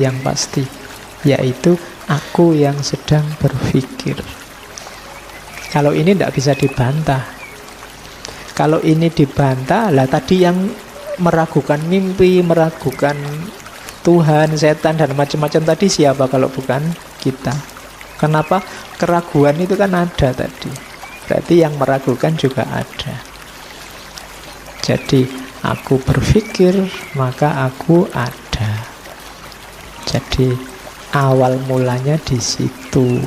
yang pasti, yaitu aku yang sedang berpikir. Kalau ini tidak bisa dibantah. Kalau ini dibantah, lah tadi yang meragukan mimpi, meragukan Tuhan, setan, dan macam-macam tadi siapa kalau bukan kita? Kenapa? Keraguan itu kan ada tadi. Berarti yang meragukan juga ada. Jadi aku berpikir, maka aku ada. Jadi awal mulanya di situ.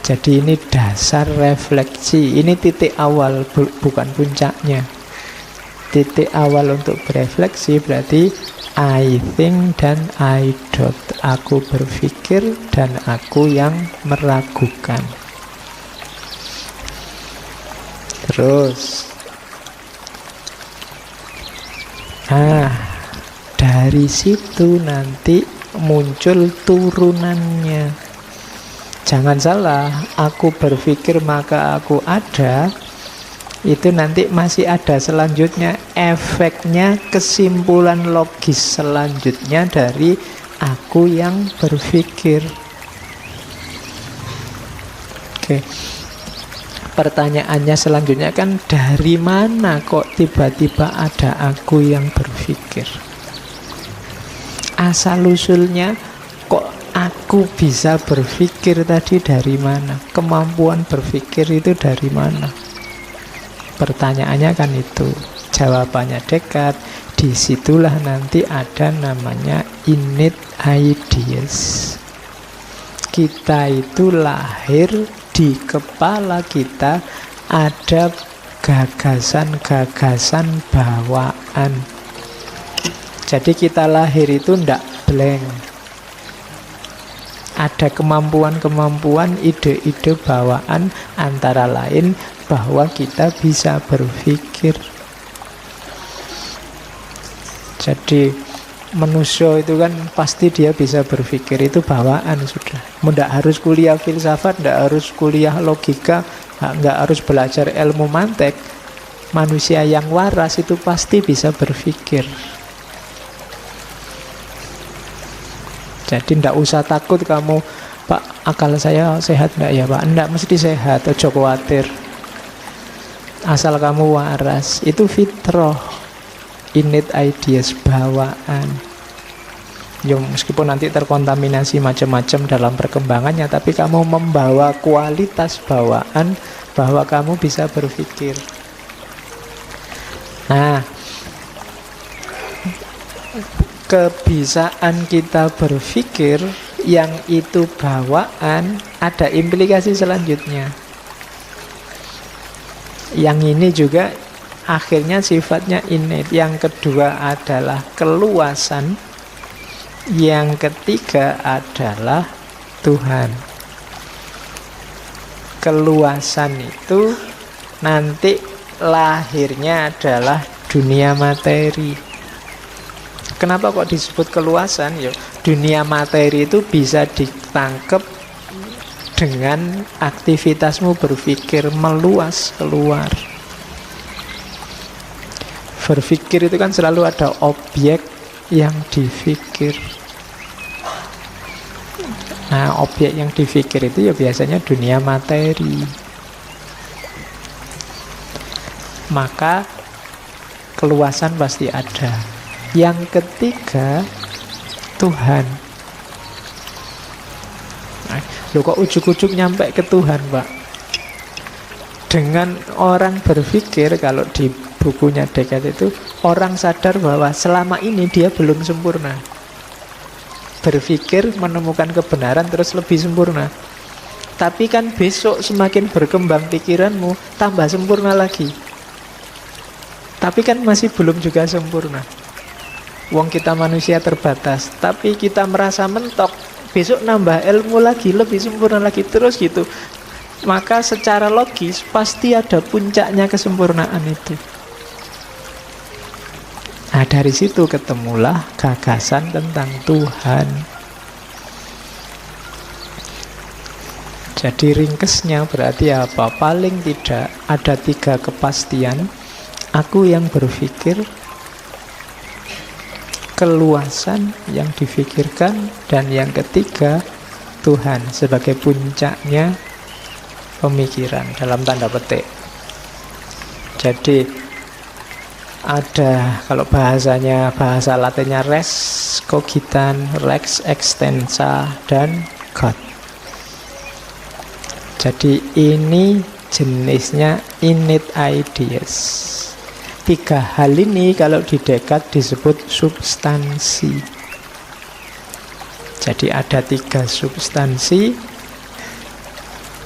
Jadi ini dasar refleksi. Ini titik awal, bukan puncaknya. Titik awal untuk berefleksi berarti I think dan I doubt. Aku berpikir dan aku yang meragukan. Terus dari situ nanti muncul turunannya. Jangan salah, aku berpikir maka aku ada. Itu nanti masih ada selanjutnya, efeknya, kesimpulan logis selanjutnya dari aku yang berpikir. Oke. Pertanyaannya selanjutnya kan, dari mana kok tiba-tiba ada aku yang berpikir? Asal-usulnya kok aku bisa berpikir tadi dari mana? Kemampuan berpikir itu dari mana? Pertanyaannya kan itu. Jawabannya dekat. Disitulah nanti ada namanya innate ideas. Kita itu lahir, di kepala kita ada gagasan-gagasan bawaan. Jadi kita lahir itu ndak blank. Ada kemampuan-kemampuan, ide-ide bawaan, antara lain bahwa kita bisa berpikir. Jadi manusia itu kan pasti dia bisa berpikir, itu bawaan sudah. Tidak harus kuliah filsafat, tidak harus kuliah logika, tidak harus belajar ilmu mantek. Manusia yang waras itu pasti bisa berpikir. Jadi tidak usah takut kamu, Pak, akal saya sehat enggak ya Pak? Enggak, mesti sehat, ojo khawatir. Asal kamu waras, itu fitrah, innate ideas, bawaan. Ya, meskipun nanti terkontaminasi macam-macam dalam perkembangannya, tapi kamu membawa kualitas bawaan bahwa kamu bisa berpikir. Nah, kebisaan kita berpikir yang itu bawaan ada implikasi selanjutnya. Yang ini juga akhirnya sifatnya innate. Yang kedua adalah keluasan. Yang ketiga adalah Tuhan. Keluasan itu nanti lahirnya adalah dunia materi. Kenapa kok disebut keluasan? Ya, dunia materi itu bisa ditangkap dengan aktivitasmu berpikir, meluas keluar. Berpikir itu kan selalu ada objek yang dipikir. Nah, objek yang dipikir itu ya biasanya dunia materi. Maka keluasan pasti ada. Yang ketiga, Tuhan. Loh, kok ujuk-ujuk nyampe ke Tuhan, Pak? Dengan orang berpikir, kalau di bukunya Descartes itu, orang sadar bahwa selama ini dia belum sempurna. Berpikir, menemukan kebenaran, terus lebih sempurna. Tapi kan besok semakin berkembang pikiranmu, tambah sempurna lagi. Tapi kan masih belum juga sempurna. Wong kita manusia terbatas, tapi kita merasa mentok. Besok nambah ilmu lagi, lebih sempurna lagi, terus gitu. Maka secara logis pasti ada puncaknya kesempurnaan itu. Nah, dari situ ketemulah gagasan tentang Tuhan. Jadi ringkesnya berarti apa? Paling tidak ada 3 kepastian. Aku yang berpikir, keluasan yang difikirkan. Dan yang ketiga, Tuhan sebagai puncaknya pemikiran dalam tanda petik. Jadi ada, kalau bahasanya, bahasa Latinnya res cogitan, lex extensa, dan God. Jadi ini jenisnya innate ideas. Tiga hal ini kalau di Descartes disebut substansi. Jadi ada tiga substansi: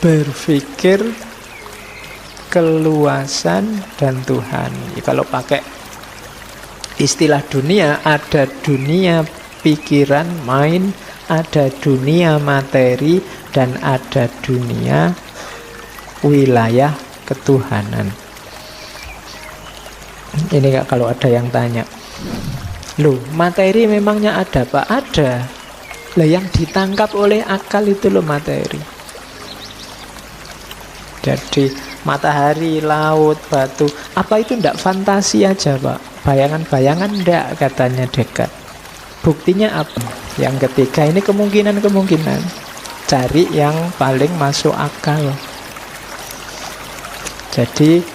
berpikir, keluasan, dan Tuhan. Kalau pakai istilah dunia, ada dunia pikiran, mind, ada dunia materi, dan ada dunia wilayah ketuhanan. Ini kalau ada yang tanya, loh, materi memangnya ada, Pak? Ada. Lah yang ditangkap oleh akal itu loh materi. Jadi matahari, laut, batu, apa itu ndak fantasi aja, Pak? Bayangan-bayangan ndak, katanya Descartes. Buktinya apa? Yang ketiga ini kemungkinan-kemungkinan. Cari yang paling masuk akal. Jadi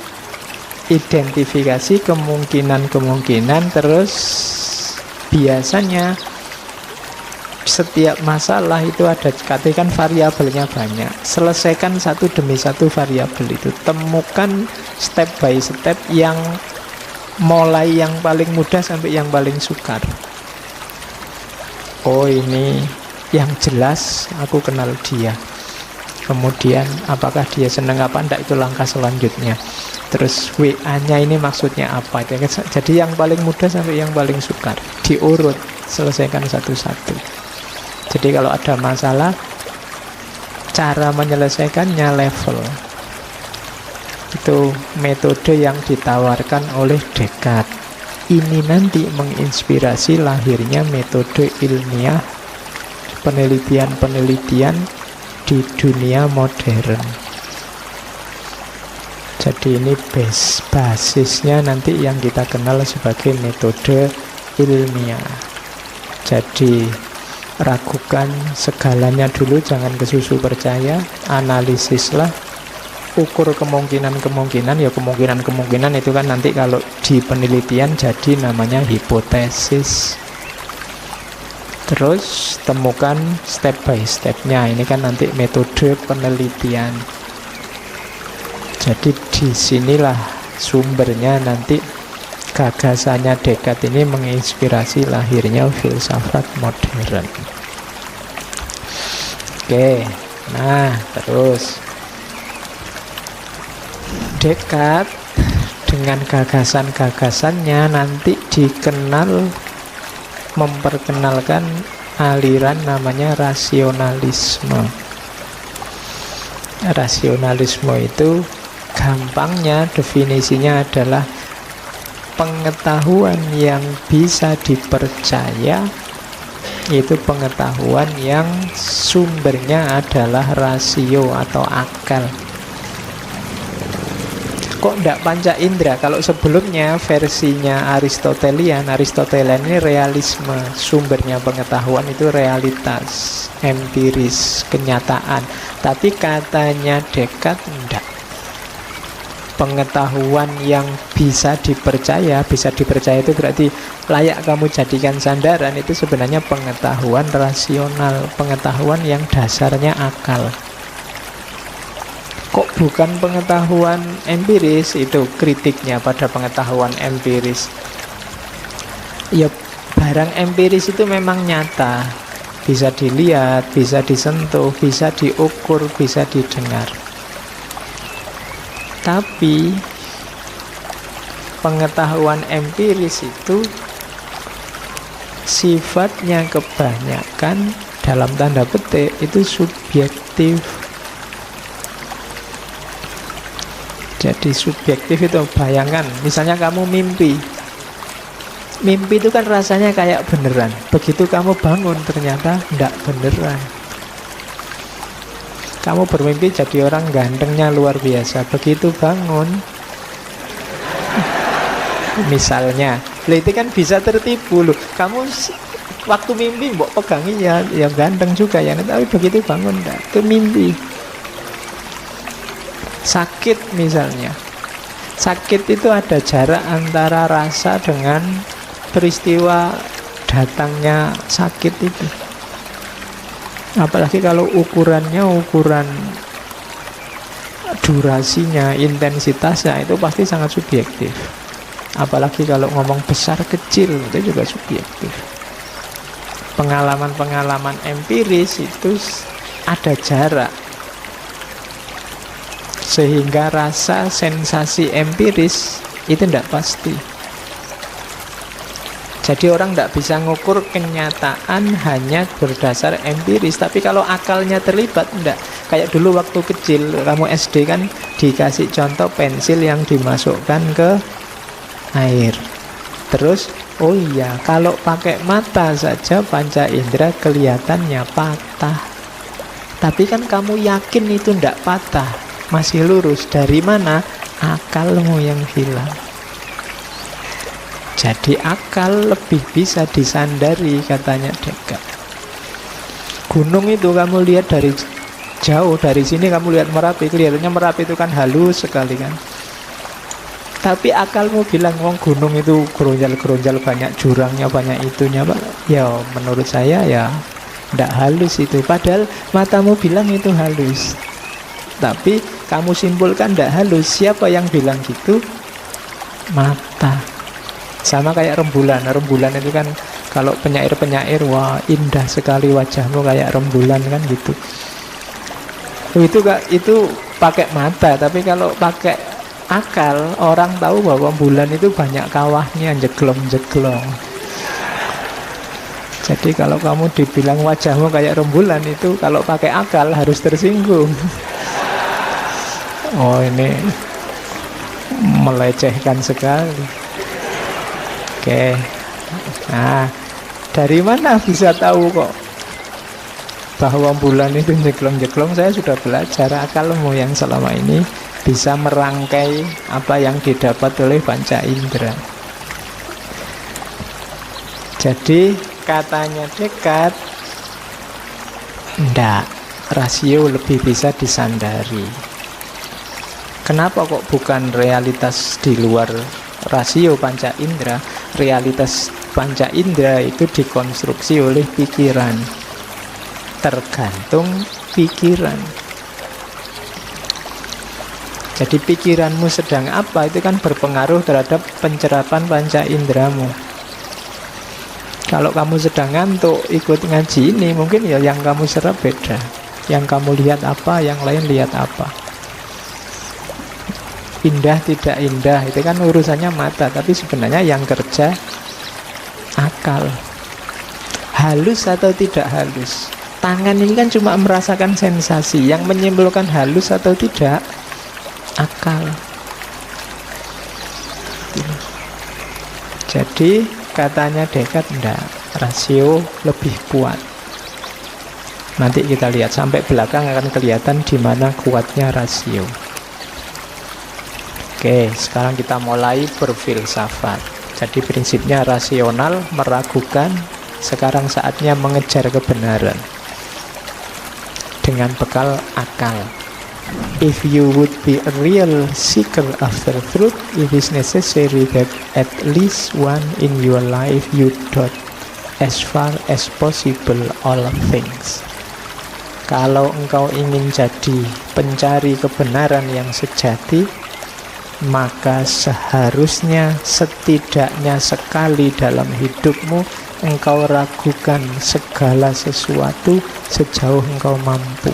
identifikasi kemungkinan-kemungkinan, terus biasanya setiap masalah itu ada, katakan variabelnya banyak, selesaikan satu demi satu variabel itu, temukan step by step yang mulai yang paling mudah sampai yang paling sukar. Oh, ini yang jelas aku kenal dia, kemudian apakah dia senang apa enggak, itu langkah selanjutnya. Terus WA-nya ini maksudnya apa. Jadi yang paling mudah sampai yang paling sukar diurut, selesaikan satu-satu. Jadi kalau ada masalah, cara menyelesaikannya level. Itu metode yang ditawarkan oleh Descartes. Ini nanti menginspirasi lahirnya metode ilmiah, penelitian-penelitian di dunia modern. Jadi ini basisnya nanti yang kita kenal sebagai metode ilmiah. Jadi ragukan segalanya dulu, jangan kesusu percaya, analisislah, ukur kemungkinan-kemungkinan. Ya kemungkinan-kemungkinan itu kan nanti kalau di penelitian jadi namanya hipotesis. Terus temukan step by stepnya, ini kan nanti metode penelitian. Jadi disinilah sumbernya nanti gagasannya Descartes ini menginspirasi lahirnya filsafat modern. Oke, nah terus Descartes dengan gagasan-gagasannya nanti dikenal, memperkenalkan aliran namanya rasionalisme. Rasionalisme itu gampangnya definisinya adalah pengetahuan yang bisa dipercaya, itu pengetahuan yang sumbernya adalah rasio atau akal. Kok ndak panca indera? Kalau sebelumnya versinya Aristotelian ini realisme, sumbernya pengetahuan itu realitas, empiris, kenyataan. Tapi katanya Descartes enggak. Pengetahuan yang bisa dipercaya itu berarti layak kamu jadikan sandaran, itu sebenarnya pengetahuan rasional, pengetahuan yang dasarnya akal. Kok bukan pengetahuan empiris? Itu kritiknya pada pengetahuan empiris. Ya, barang empiris itu memang nyata, bisa dilihat, bisa disentuh, bisa diukur, bisa didengar. Tapi pengetahuan empiris itu sifatnya kebanyakan dalam tanda petik itu subjektif. Jadi subjektif itu, bayangkan misalnya kamu mimpi itu kan rasanya kayak beneran. Begitu kamu bangun ternyata enggak beneran. Kamu bermimpi jadi orang gantengnya luar biasa, begitu bangun misalnya Lah itu kan bisa tertipu loh. Kamu waktu mimpi mbok pegangi ya ganteng juga ya, tapi begitu bangun enggak, itu mimpi. Sakit misalnya. Sakit itu ada jarak antara rasa dengan peristiwa datangnya sakit itu. Apalagi kalau ukurannya ukuran durasinya, intensitasnya itu pasti sangat subjektif. Apalagi kalau ngomong besar kecil itu juga subjektif. Pengalaman-pengalaman empiris itu ada jarak, sehingga rasa sensasi empiris itu tidak pasti. Jadi orang tidak bisa ngukur kenyataan hanya berdasar empiris. Tapi kalau akalnya terlibat, tidak. Kayak dulu waktu kecil, kamu SD kan dikasih contoh pensil yang dimasukkan ke air. Terus, oh iya, kalau pakai mata saja panca indera kelihatannya patah. Tapi kan kamu yakin itu tidak patah, masih lurus. Dari mana? Akalmu yang hilang. Jadi akal lebih bisa disandari, katanya Descartes. Gunung itu kamu lihat dari jauh, dari sini kamu lihat Merapi, kelihatannya Merapi itu kan halus sekali kan. Tapi akalmu bilang, wong gunung itu geronjal-geronjal, banyak jurangnya, banyak itunya, Pak. Ya menurut saya ya tidak halus itu. Padahal matamu bilang itu halus. Tapi kamu simpulkan tidak halus. Siapa yang bilang gitu? Mata. Sama kayak rembulan. Rembulan itu kan kalau penyair-penyair, wah indah sekali wajahmu kayak rembulan kan gitu. Itu pakai mata. Tapi kalau pakai akal, orang tahu bahwa bulan itu banyak kawahnya, jeglong-jeglong. Jadi kalau kamu dibilang wajahmu kayak rembulan, itu kalau pakai akal harus tersinggung. Oh ini melecehkan sekali. Oke. Nah, dari mana bisa tahu kok bahwa bulan itu jeglong-jeglong? Saya sudah belajar. Akalmu yang selama ini bisa merangkai apa yang didapat oleh panca indera. Jadi katanya Descartes, enggak, rasio lebih bisa disandari. Kenapa kok bukan realitas di luar rasio panca indera? Realitas panca indera itu dikonstruksi oleh pikiran. Tergantung pikiran. Jadi pikiranmu sedang apa itu kan berpengaruh terhadap pencerapan panca inderamu. Kalau kamu sedang ngantuk ikut ngaji ini, mungkin ya yang kamu serap beda. Yang kamu lihat apa, yang lain lihat apa. Indah tidak indah itu kan urusannya mata, tapi sebenarnya yang kerja akal. Halus atau tidak halus, tangan ini kan cuma merasakan sensasi. Yang menyimpulkan halus atau tidak akal. Jadi katanya Descartes, enggak, rasio lebih kuat. Nanti kita lihat sampai belakang akan kelihatan di mana kuatnya rasio. Oke, sekarang kita mulai berfilsafat. Jadi prinsipnya rasional, meragukan. Sekarang saatnya mengejar kebenaran dengan bekal akal. If you would be a real seeker after truth, it is necessary that at least one in your life you doubt as far as possible all things. Kalau engkau ingin jadi pencari kebenaran yang sejati, maka seharusnya setidaknya sekali dalam hidupmu engkau ragukan segala sesuatu sejauh engkau mampu.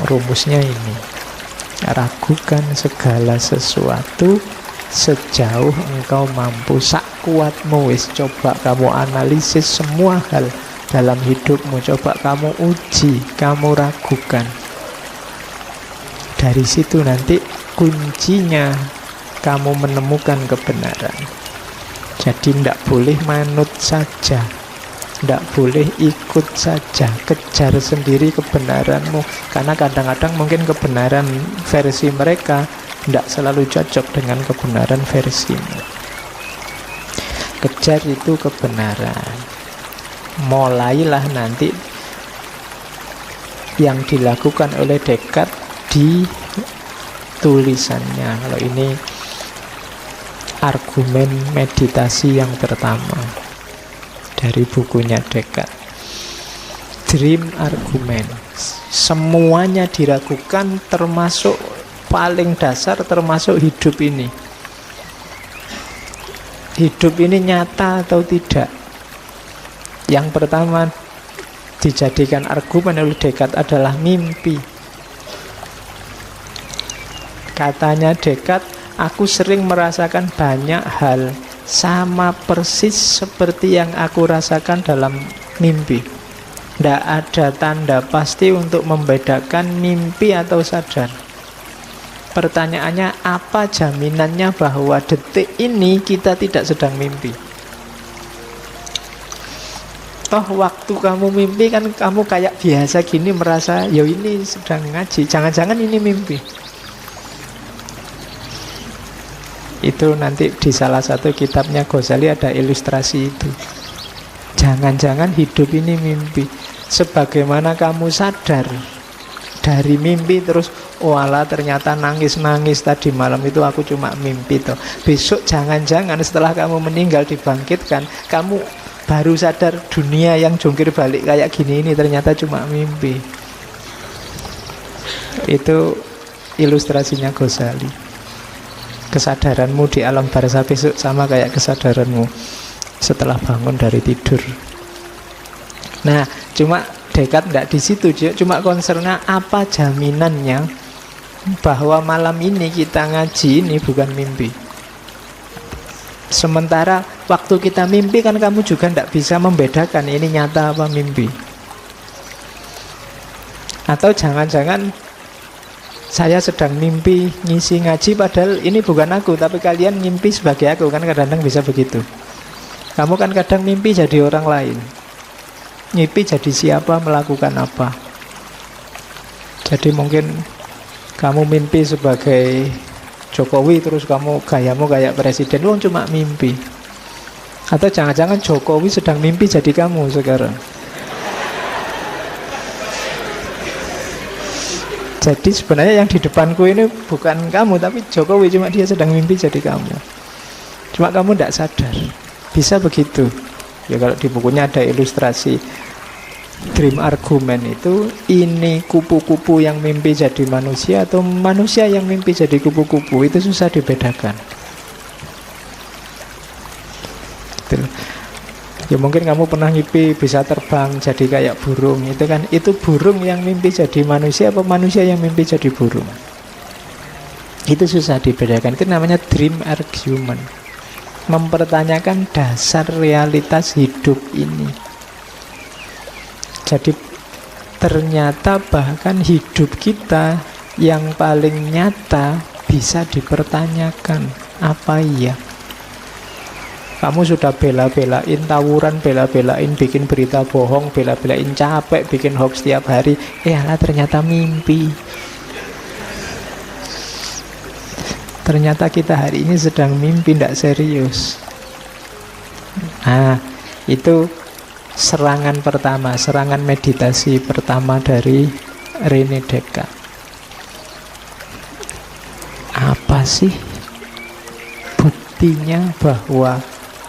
Rumusnya ini, ragukan segala sesuatu sejauh engkau mampu. Sak kuatmu wis, coba kamu analisis semua hal dalam hidupmu, coba kamu uji, kamu ragukan. Dari situ nanti kuncinya kamu menemukan kebenaran. Jadi tidak boleh manut saja, tidak boleh ikut saja, kejar sendiri kebenaranmu. Karena kadang-kadang mungkin kebenaran versi mereka tidak selalu cocok dengan kebenaran versimu. kejar itu kebenaran. Mulailah nanti yang dilakukan oleh Descartes di tulisannya. Kalau ini argumen meditasi yang pertama dari bukunya Descartes, Dream Argument. Semuanya diragukan, termasuk paling dasar, termasuk hidup ini. Hidup ini nyata atau tidak? Yang pertama dijadikan argumen oleh Descartes adalah mimpi. Katanya Descartes, aku sering merasakan banyak hal sama persis seperti yang aku rasakan dalam mimpi. Tidak ada tanda pasti untuk membedakan mimpi atau sadar. Pertanyaannya, apa jaminannya bahwa detik ini kita tidak sedang mimpi? Toh waktu kamu mimpi kan kamu kayak biasa gini merasa, ya ini sedang ngaji, jangan-jangan ini mimpi. Itu nanti di salah satu kitabnya Ghazali ada ilustrasi itu. Jangan-jangan hidup ini mimpi. Sebagaimana kamu sadar dari mimpi terus, oh alah ternyata nangis-nangis tadi malam itu aku cuma mimpi toh. Besok jangan-jangan setelah kamu meninggal dibangkitkan, kamu baru sadar dunia yang jungkir balik kayak gini ini ternyata cuma mimpi. Itu ilustrasinya Ghazali. Kesadaranmu di alam barzah besok sama kayak kesadaranmu setelah bangun dari tidur. Nah, cuma Descartes tidak di situ, cuma concernnya apa jaminannya bahwa malam ini kita ngaji ini bukan mimpi. Sementara waktu kita mimpi kan kamu juga tidak bisa membedakan ini nyata apa mimpi. Atau jangan-jangan saya sedang mimpi ngisi ngaji padahal ini bukan aku, tapi kalian mimpi sebagai aku. Kan kadang-kadang bisa begitu. Kamu kan kadang mimpi jadi orang lain, mimpi jadi siapa, melakukan apa. Jadi mungkin kamu mimpi sebagai Jokowi terus kamu gayamu kayak presiden, wong cuma mimpi. Atau jangan-jangan Jokowi sedang mimpi jadi kamu sekarang. Jadi sebenarnya yang di depanku ini bukan kamu, tapi Jokowi, cuma dia sedang mimpi jadi kamu. Cuma kamu tidak sadar. Bisa begitu. Ya kalau di bukunya ada ilustrasi Dream Argument itu, ini kupu-kupu yang mimpi jadi manusia atau manusia yang mimpi jadi kupu-kupu, itu susah dibedakan. Gitu. Ya mungkin kamu pernah mimpi bisa terbang jadi kayak burung, itu kan, itu burung yang mimpi jadi manusia apa manusia yang mimpi jadi burung? Itu susah dibedakan. Itu namanya Dream Argument. Mempertanyakan dasar realitas hidup ini. Jadi ternyata bahkan hidup kita yang paling nyata bisa dipertanyakan. Apa iya? Kamu sudah bela-belain tawuran, bela-belain bikin berita bohong, bela-belain capek bikin hoax setiap hari, alah ternyata mimpi. Ternyata kita hari ini sedang mimpi, tidak serius. Nah, itu serangan pertama, serangan meditasi pertama dari René Descartes. Apa sih buktinya bahwa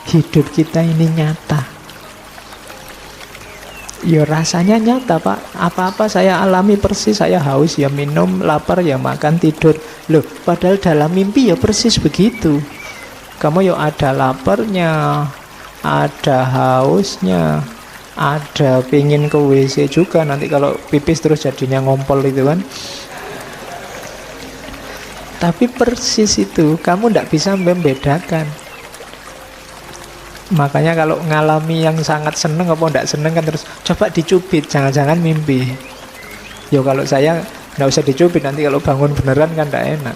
hidup kita ini nyata? Ya rasanya nyata Pak. Apa-apa saya alami persis. Saya haus ya minum, lapar ya makan, tidur. Loh, padahal dalam mimpi ya persis begitu. Kamu ya ada laparnya, ada hausnya, ada pingin ke WC juga. Nanti kalau pipis terus jadinya ngompol itu kan. Tapi persis itu, kamu tidak bisa membedakan. Makanya kalau ngalami yang sangat seneng apa tidak seneng kan terus coba dicubit, jangan-jangan mimpi. Ya kalau saya tidak usah dicubit, nanti kalau bangun beneran kan tidak enak.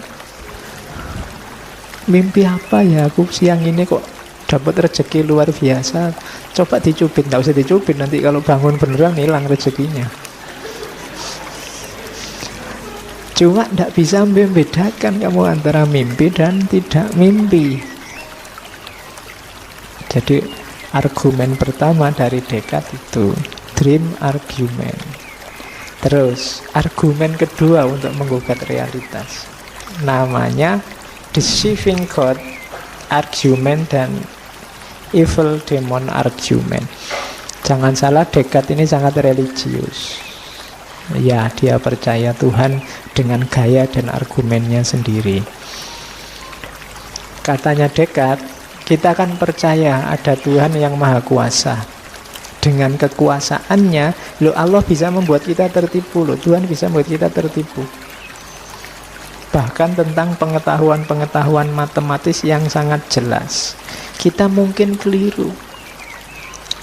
Mimpi apa ya aku siang ini kok dapat rezeki luar biasa. Coba dicubit, tidak usah dicubit, nanti kalau bangun beneran hilang rezekinya. Cuma tidak bisa membedakan kamu antara mimpi dan tidak mimpi. Jadi argumen pertama dari Descartes itu dream argument. Terus argumen kedua untuk menggugat realitas, namanya deceiving God argument dan evil demon argument. Jangan salah, Descartes ini sangat religius. Ya, dia percaya Tuhan dengan gaya dan argumennya sendiri. Katanya Descartes, kita akan percaya ada Tuhan yang maha kuasa. Dengan kekuasaannya, Allah bisa membuat kita tertipu. Tuhan bisa membuat kita tertipu. Bahkan tentang pengetahuan-pengetahuan matematis yang sangat jelas, kita mungkin keliru.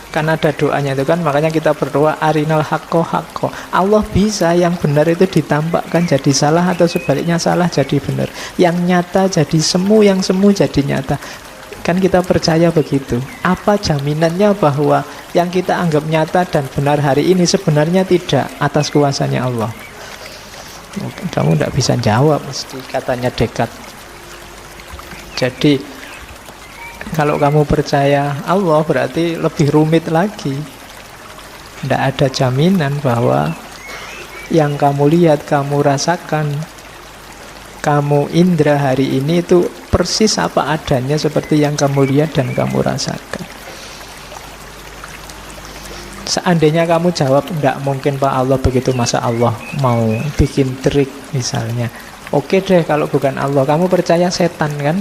Kan ada doanya itu kan, makanya kita berdoa arinal haqqo haqqo. Allah bisa yang benar itu ditampakkan jadi salah, atau sebaliknya salah jadi benar. Yang nyata jadi semu, yang semu jadi nyata. Kan kita percaya begitu. Apa jaminannya bahwa yang kita anggap nyata dan benar hari ini sebenarnya tidak atas kuasanya Allah? Kamu tidak bisa jawab mesti, katanya Descartes. Jadi kalau kamu percaya Allah berarti lebih rumit lagi. Tidak ada jaminan bahwa yang kamu lihat, kamu rasakan, kamu indra hari ini itu persis apa adanya seperti yang kamu lihat dan kamu rasakan. Seandainya kamu jawab, tidak mungkin Pak Allah begitu, masa Allah mau bikin trik misalnya. Oke deh kalau bukan Allah, kamu percaya setan kan?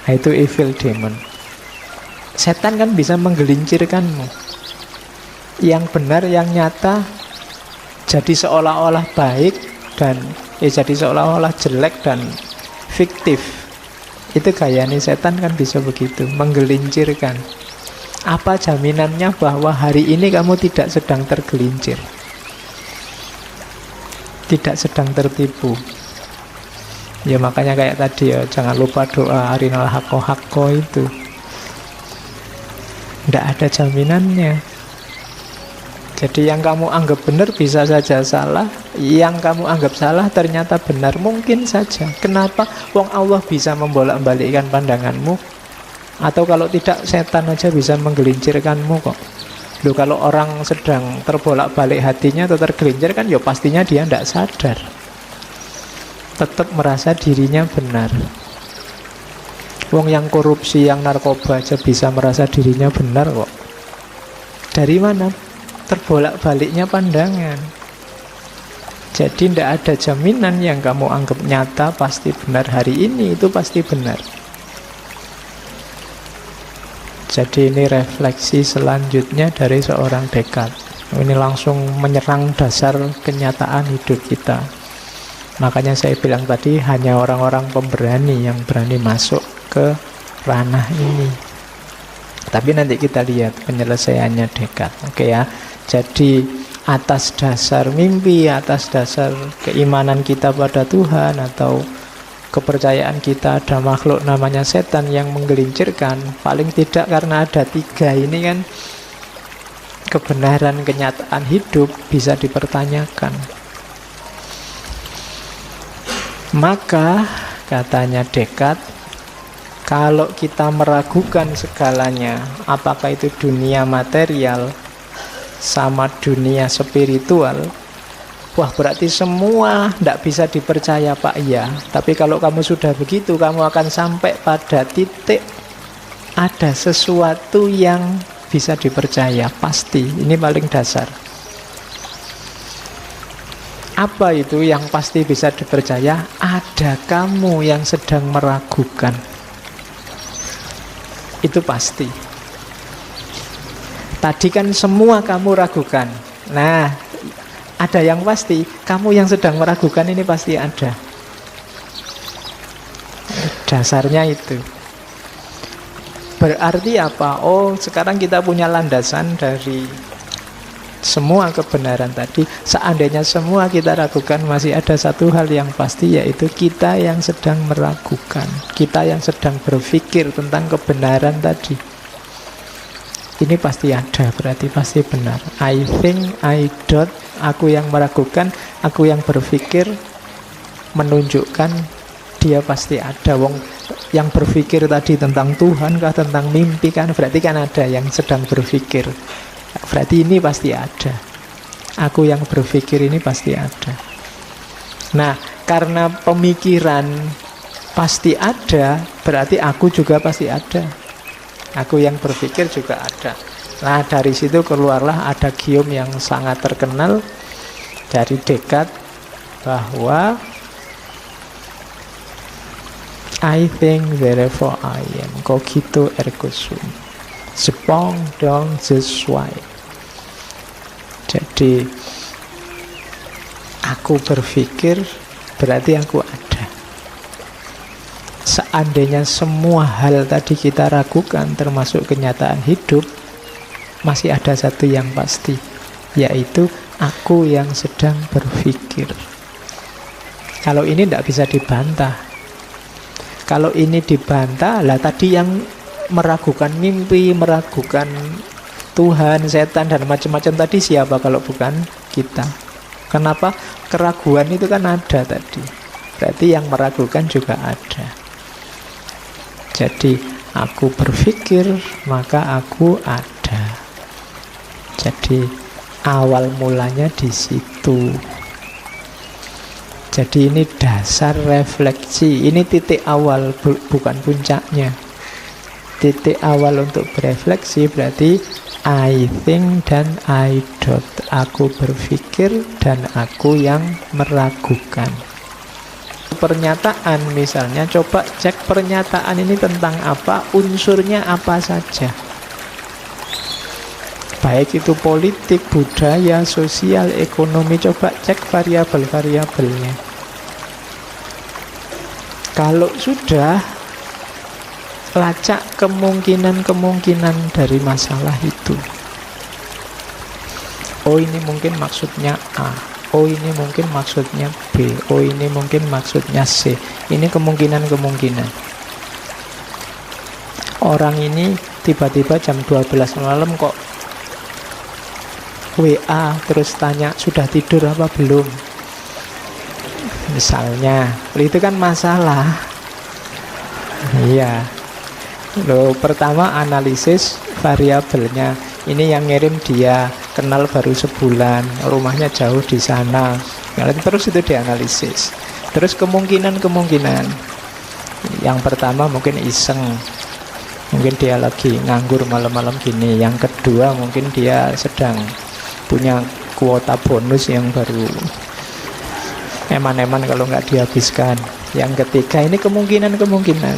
Nah, itu evil demon. Setan kan bisa menggelincirkanmu. Yang benar, yang nyata jadi seolah-olah baik dan jadi seolah-olah jelek dan fiktif. Itu gayanya setan kan bisa begitu, menggelincirkan. Apa jaminannya bahwa hari ini kamu tidak sedang tergelincir, tidak sedang tertipu? Ya makanya kayak tadi ya, jangan lupa doa arinal haqqo haqqo itu. Tidak ada jaminannya. Jadi yang kamu anggap benar bisa saja salah, yang kamu anggap salah ternyata benar, mungkin saja. Kenapa? Wong Allah bisa membolak-balikkan pandanganmu. Atau kalau tidak, setan aja bisa menggelincirkanmu kok. Loh, kalau orang sedang terbolak-balik hatinya atau tergelincir kan ya pastinya dia tidak sadar, tetap merasa dirinya benar. Wong yang korupsi, yang narkoba aja bisa merasa dirinya benar kok. Dari mana? Terbolak-baliknya pandangan. Jadi tidak ada jaminan yang kamu anggap nyata pasti benar hari ini itu pasti benar. Jadi ini refleksi selanjutnya dari seorang Descartes. Ini langsung menyerang dasar kenyataan hidup kita. Makanya saya bilang tadi, hanya orang-orang pemberani yang berani masuk ke ranah ini. Tapi nanti kita lihat penyelesaiannya Descartes. Oke ya. Jadi atas dasar mimpi, atas dasar keimanan kita pada Tuhan, atau kepercayaan kita ada makhluk namanya setan yang menggelincirkan, paling tidak karena ada tiga ini kan, kebenaran kenyataan hidup bisa dipertanyakan. Maka katanya Descartes, kalau kita meragukan segalanya, apakah itu dunia material sama dunia spiritual, wah berarti semua tidak bisa dipercaya Pak. Iya, tapi kalau kamu sudah begitu, kamu akan sampai pada titik ada sesuatu yang bisa dipercaya, pasti. Ini paling dasar. Apa itu yang pasti bisa dipercaya? Ada kamu yang sedang meragukan. Itu pasti. Tadi kan semua kamu ragukan. Nah, ada yang pasti, kamu yang sedang meragukan ini pasti ada. Dasarnya itu. Berarti apa? Oh, sekarang kita punya landasan dari semua kebenaran tadi. Seandainya semua kita ragukan, masih ada satu hal yang pasti, yaitu kita yang sedang meragukan, kita yang sedang berpikir tentang kebenaran tadi. Ini pasti ada, berarti pasti benar. I think, I doubt, aku yang meragukan, aku yang berpikir, menunjukkan dia pasti ada. Wong yang berpikir tadi tentang Tuhan kah, tentang mimpi kan, berarti kan ada yang sedang berpikir. Berarti ini pasti ada. Aku yang berpikir ini pasti ada. Nah, karena pemikiran pasti ada, berarti aku juga pasti ada. Aku yang berpikir juga ada. Nah, dari situ keluarlah adagium yang sangat terkenal dari Descartes, bahwa I think therefore I am, cogito ergo sum, sepong dong sesuai. Jadi aku berpikir berarti aku ada. Seandainya semua hal tadi kita ragukan, termasuk kenyataan hidup, masih ada satu yang pasti, yaitu aku yang sedang berpikir. Kalau ini tidak bisa dibantah. Kalau ini dibantah, lah tadi yang meragukan mimpi, meragukan Tuhan, setan, dan macam-macam tadi siapa kalau bukan kita? Kenapa? Keraguan itu kan ada tadi. Berarti yang meragukan juga ada. Jadi aku berpikir, maka aku ada. Jadi awal mulanya di situ. Jadi ini dasar refleksi. Ini titik awal, bukan puncaknya. Titik awal untuk berefleksi berarti I think dan I doubt. Aku berpikir dan aku yang meragukan. Pernyataan misalnya, coba cek pernyataan ini tentang apa, unsurnya apa saja. Baik itu politik, budaya, sosial, ekonomi, coba cek variabel-variabelnya. Kalau sudah, lacak kemungkinan-kemungkinan dari masalah itu. Oh, ini mungkin maksudnya A. Oh, ini mungkin maksudnya B. Oh, ini mungkin maksudnya C. Ini kemungkinan-kemungkinan. Orang ini tiba-tiba jam 12 malam kok WA terus tanya sudah tidur apa belum, misalnya, itu kan masalah. Iya. Loh, pertama analisis variabelnya. Ini yang ngirim dia, kenal baru sebulan, rumahnya jauh di sana. Terus itu dianalisis. Terus kemungkinan-kemungkinan. Yang pertama mungkin iseng, mungkin dia lagi nganggur malam-malam gini. Yang kedua mungkin dia sedang punya kuota bonus yang baru eman-eman kalau nggak dihabiskan. Yang ketiga, ini kemungkinan-kemungkinan.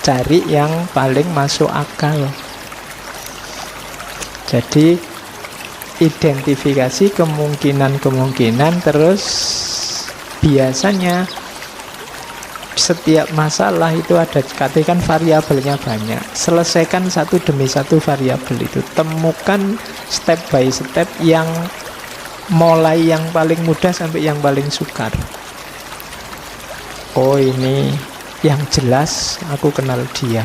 Cari yang paling masuk akal. Jadi identifikasi kemungkinan-kemungkinan. Terus biasanya setiap masalah itu ada, katakan variabelnya banyak, selesaikan satu demi satu variabel itu. Temukan step by step, yang mulai yang paling mudah sampai yang paling sukar. Oh, ini yang jelas aku kenal dia.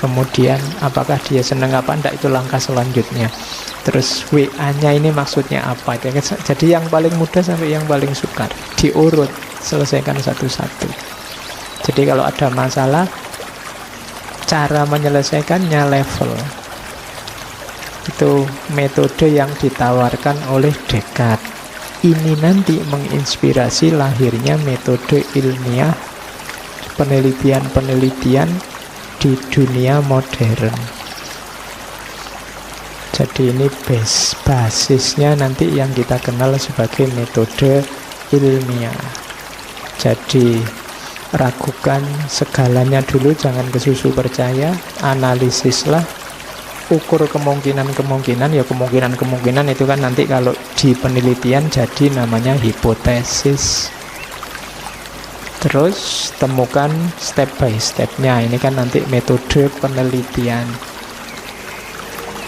Kemudian apakah dia senang apa enggak, itu langkah selanjutnya. Terus WA-nya ini maksudnya apa. Jadi yang paling mudah sampai yang paling sukar, diurut, selesaikan satu-satu. Jadi kalau ada masalah, cara menyelesaikannya level. Itu metode yang ditawarkan oleh Descartes. Ini nanti menginspirasi lahirnya metode ilmiah, penelitian-penelitian di dunia modern. Jadi ini basisnya nanti yang kita kenal sebagai metode ilmiah. Jadi ragukan segalanya dulu, jangan kesusu percaya, analisislah, ukur kemungkinan-kemungkinan. Ya kemungkinan-kemungkinan itu kan nanti kalau di penelitian jadi namanya hipotesis. Terus temukan step by stepnya. Ini kan nanti metode penelitian.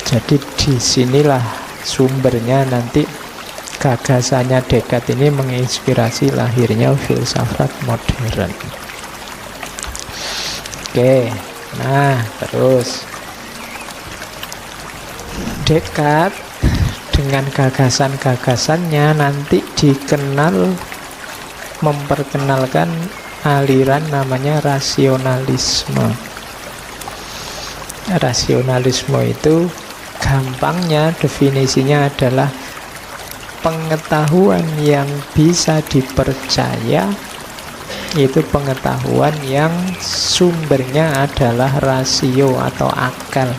Jadi disinilah sumbernya nanti gagasannya Descartes ini menginspirasi lahirnya filsafat modern. Oke, nah terus Descartes dengan gagasan-gagasannya nanti dikenal, memperkenalkan aliran namanya rasionalisme. Rasionalisme itu gampangnya definisinya adalah pengetahuan yang bisa dipercaya, itu pengetahuan yang sumbernya adalah rasio atau akal.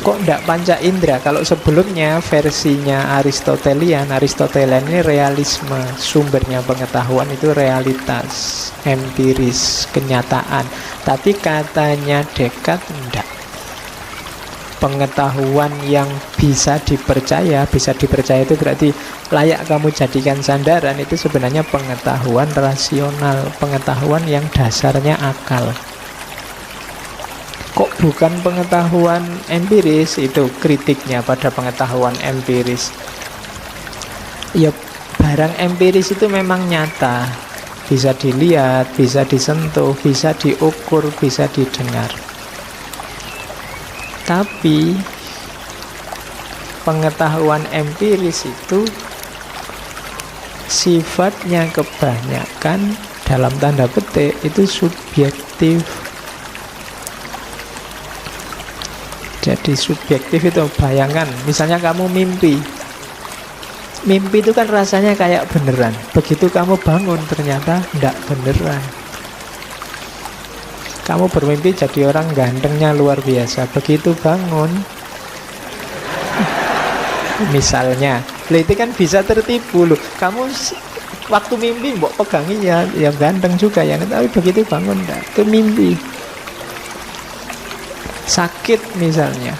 Kok tidak panca indera? Kalau sebelumnya versinya Aristotelian ini realisme, sumbernya pengetahuan itu realitas, empiris, kenyataan. Tapi katanya Descartes tidak. Pengetahuan yang bisa dipercaya itu berarti layak kamu jadikan sandaran, itu sebenarnya pengetahuan rasional, pengetahuan yang dasarnya akal. Kok bukan pengetahuan empiris? Itu kritiknya pada pengetahuan empiris. Ya, barang empiris itu memang nyata, bisa dilihat, bisa disentuh, bisa diukur, bisa didengar. Tapi pengetahuan empiris itu sifatnya kebanyakan dalam tanda petik itu subjektif. Jadi subjektif itu, bayangkan misalnya kamu mimpi itu kan rasanya kayak beneran. Begitu kamu bangun ternyata enggak beneran. Kamu bermimpi jadi orang gantengnya luar biasa. Begitu bangun, misalnya, itu kan bisa tertipu loh. Kamu waktu mimpi mbok pegangi ya ganteng juga ya, tapi begitu bangun enggak, itu mimpi. Sakit misalnya,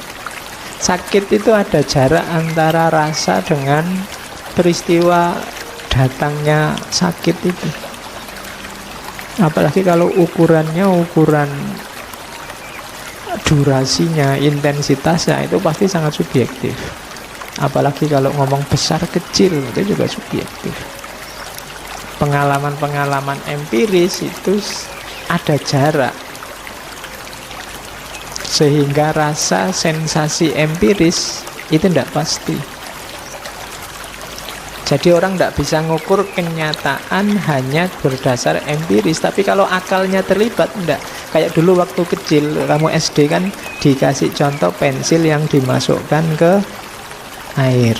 sakit itu ada jarak antara rasa dengan peristiwa datangnya sakit itu. Apalagi kalau ukuran durasinya, intensitasnya itu pasti sangat subjektif. Apalagi kalau ngomong besar kecil itu juga subjektif. Pengalaman-pengalaman empiris itu ada jarak, sehingga rasa sensasi empiris itu tidak pasti. Jadi orang tidak bisa ngukur kenyataan hanya berdasar empiris. Tapi kalau akalnya terlibat, tidak. Kayak dulu waktu kecil, kamu SD kan dikasih contoh pensil yang dimasukkan ke air.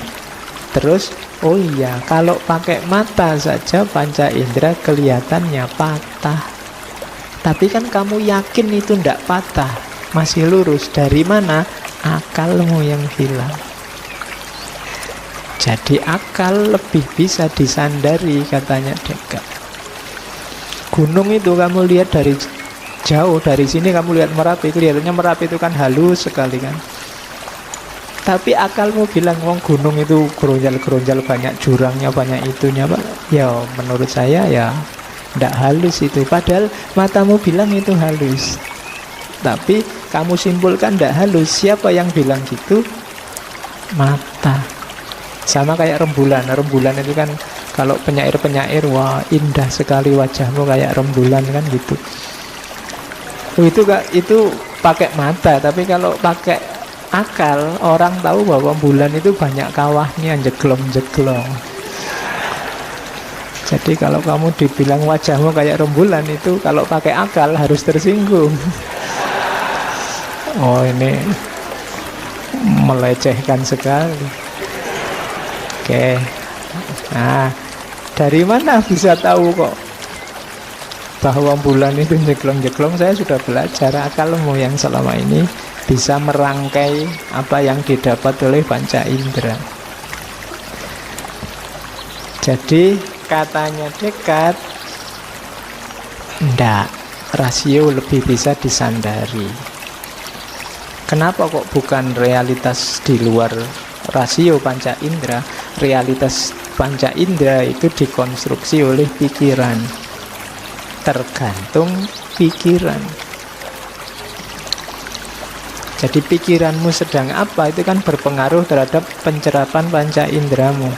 Terus, oh iya, kalau pakai mata saja panca indera kelihatannya patah. Tapi kan kamu yakin itu tidak patah, masih lurus. Dari mana? Akalmu yang hilang. Jadi akal lebih bisa disandari, katanya Descartes. Gunung itu kamu lihat dari jauh, dari sini kamu lihat Merapi, kelihatannya Merapi itu kan halus sekali kan. Tapi akalmu bilang, wong gunung itu geronjal-geronjal, banyak jurangnya, banyak itunya, Pak. Ya menurut saya ya tidak halus itu. Padahal matamu bilang itu halus. Tapi kamu simpulkan tidak halus. Siapa yang bilang gitu? Mata. Sama kayak rembulan. Rembulan itu kan kalau penyair-penyair, wah indah sekali wajahmu kayak rembulan kan gitu. Itu pakai mata. Tapi kalau pakai akal, orang tahu bahwa bulan itu banyak kawahnya, jeglong-jeglong. Jadi kalau kamu dibilang wajahmu kayak rembulan, itu kalau pakai akal harus tersinggung. Oh, ini melecehkan sekali. Oke. Nah, dari mana bisa tahu kok bahwa bulan itu jeglong-jeglong? Saya sudah belajar, akalmu yang selama ini bisa merangkai apa yang didapat oleh panca indera. Jadi katanya Descartes, ndak, rasio lebih bisa disandari. Kenapa kok bukan realitas di luar rasio panca indera? Realitas panca indera itu dikonstruksi oleh pikiran, tergantung pikiran. Jadi pikiranmu sedang apa itu kan berpengaruh terhadap pencerapan panca inderamu.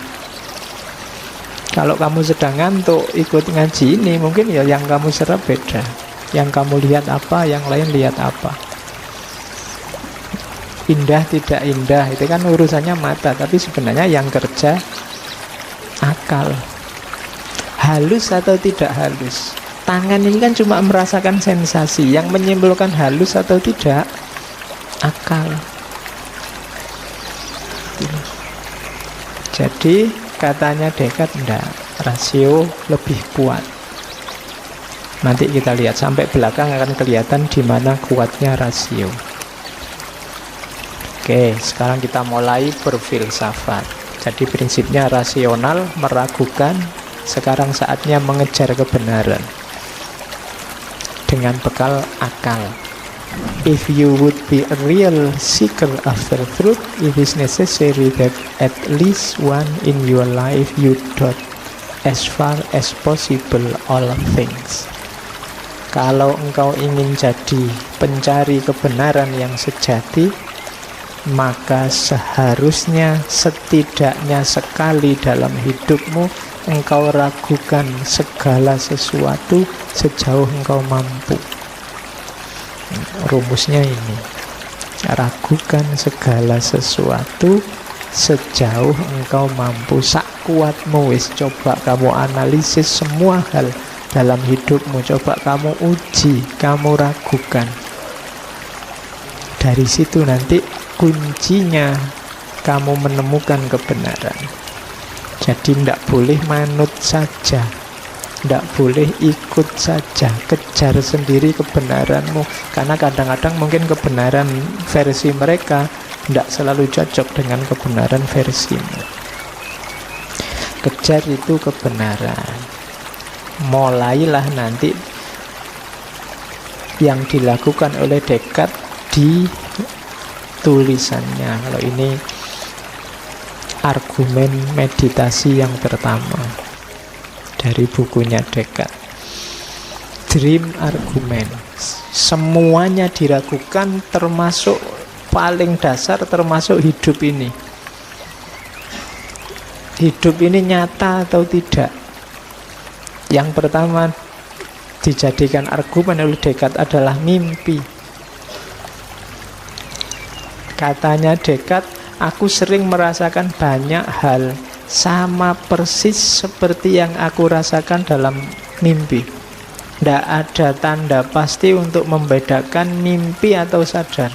Kalau kamu sedang ngantuk ikut ngaji ini, mungkin ya yang kamu serap beda. Yang kamu lihat apa, yang lain lihat apa. Indah tidak indah itu kan urusannya mata, tapi sebenarnya yang kerja akal. Halus atau tidak halus? Tangan ini kan cuma merasakan sensasi. Yang menyimpulkan halus atau tidak, akal. Jadi katanya Descartes, enggak, rasio lebih kuat. Nanti kita lihat sampai belakang akan kelihatan di mana kuatnya rasio. Oke, sekarang kita mulai berfilsafat. Jadi prinsipnya rasional, meragukan. Sekarang saatnya mengejar kebenaran dengan bekal akal. If you would be a real seeker after truth, it is necessary that at least one in your life you doubt as far as possible all things. Kalau engkau ingin jadi pencari kebenaran yang sejati, maka seharusnya setidaknya sekali dalam hidupmu engkau ragukan segala sesuatu sejauh engkau mampu. Rumusnya ini, ragukan segala sesuatu sejauh engkau mampu. Sak kuatmu wis, coba kamu analisis semua hal dalam hidupmu, coba kamu uji, kamu ragukan. Dari situ nanti kuncinya kamu menemukan kebenaran. Jadi tidak boleh manut saja, tidak boleh ikut saja, kejar sendiri kebenaranmu. Karena kadang-kadang mungkin kebenaran versi mereka tidak selalu cocok dengan kebenaran versimu. Kejar itu kebenaran. Mulailah nanti yang dilakukan oleh Descartes di tulisannya. Kalau ini argumen meditasi yang pertama dari bukunya Descartes, Dream Argument. Semuanya diragukan, termasuk paling dasar, termasuk hidup ini. Hidup ini nyata atau tidak? Yang pertama dijadikan argumen oleh Descartes adalah mimpi. Katanya Descartes, aku sering merasakan banyak hal sama persis seperti yang aku rasakan dalam mimpi. Tidak ada tanda pasti untuk membedakan mimpi atau sadar.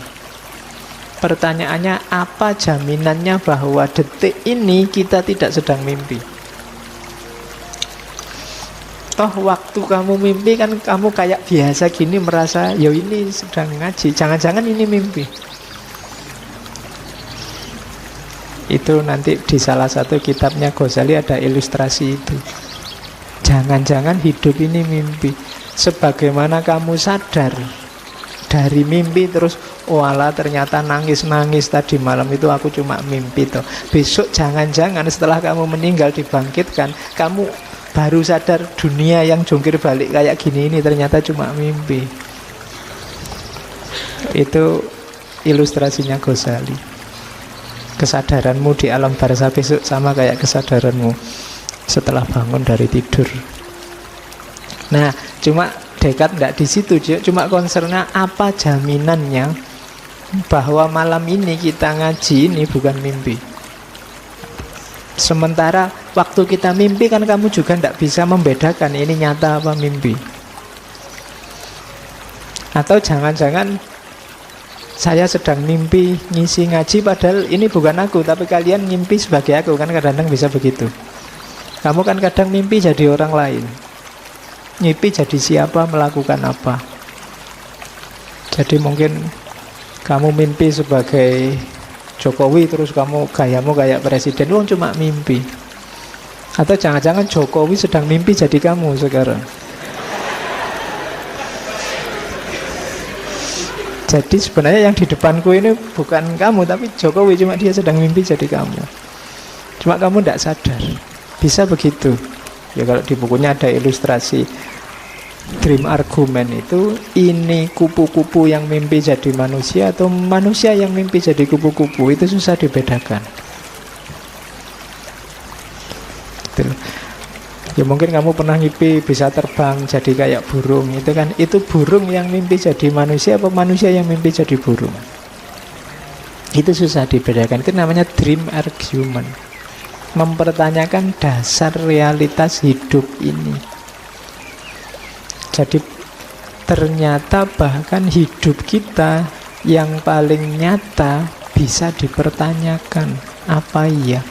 Pertanyaannya, apa jaminannya bahwa detik ini kita tidak sedang mimpi? Toh waktu kamu mimpi kan kamu kayak biasa gini merasa, ya ini sedang ngaji, jangan-jangan ini mimpi. Itu nanti di salah satu kitabnya Ghazali ada ilustrasi itu. Jangan-jangan hidup ini mimpi. Sebagaimana kamu sadar dari mimpi terus, walah ternyata nangis-nangis tadi malam itu aku cuma mimpi toh. Besok jangan-jangan setelah kamu meninggal dibangkitkan, kamu baru sadar dunia yang jungkir balik kayak gini ini ternyata cuma mimpi. Itu ilustrasinya Ghazali. Kesadaranmu di alam barzah besok sama kayak kesadaranmu setelah bangun dari tidur. Nah, cuma Descartes tidak di situ, cuma concernnya apa jaminannya bahwa malam ini kita ngaji ini bukan mimpi. Sementara waktu kita mimpi kan kamu juga tidak bisa membedakan ini nyata apa mimpi. Atau jangan-jangan saya sedang mimpi ngisi ngaji padahal ini bukan aku, tapi kalian mimpi sebagai aku. Kan kadang-kadang bisa begitu. Kamu kan kadang mimpi jadi orang lain, mimpi jadi siapa, melakukan apa. Jadi mungkin kamu mimpi sebagai Jokowi terus kamu gayamu kayak presiden, wong cuma mimpi. Atau jangan-jangan Jokowi sedang mimpi jadi kamu sekarang. Jadi sebenarnya yang di depanku ini bukan kamu, tapi Jokowi, cuma dia sedang mimpi jadi kamu. Cuma kamu tidak sadar. Bisa begitu. Ya kalau di bukunya ada ilustrasi Dream Argument itu, ini kupu-kupu yang mimpi jadi manusia atau manusia yang mimpi jadi kupu-kupu, itu susah dibedakan. Gitu. Ya mungkin kamu pernah mimpi bisa terbang jadi kayak burung. Itu kan, itu burung yang mimpi jadi manusia apa manusia yang mimpi jadi burung? Itu susah dibedakan. Itu namanya dream argument. mempertanyakan dasar realitas hidup ini. Jadi ternyata bahkan hidup kita yang paling nyata bisa dipertanyakan. Apa iya?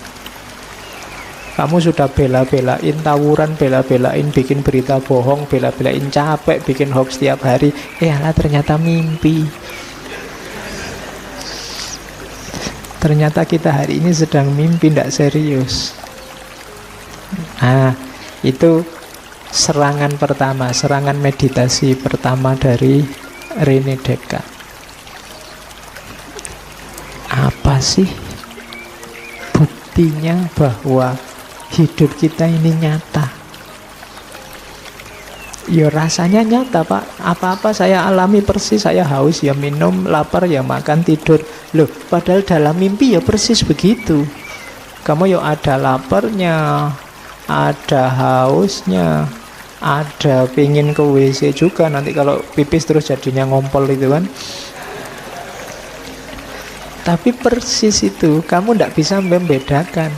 Kamu sudah bela-belain tawuran, bela-belain bikin berita bohong, bela-belain capek bikin hoax tiap hari, alah ternyata mimpi. Ternyata kita hari ini sedang mimpi, tidak serius. Nah, itu serangan pertama, serangan meditasi pertama dari René Descartes. Apa sih buktinya bahwa hidup kita ini nyata? Ya rasanya nyata, Pak. Apa-apa saya alami persis. Saya haus ya minum, lapar ya makan, tidur. Loh, padahal dalam mimpi ya persis begitu. Kamu ya ada laparnya, ada hausnya, ada pingin ke WC juga. Nanti kalau pipis terus jadinya ngompol itu kan. Tapi persis itu, kamu tidak bisa membedakan.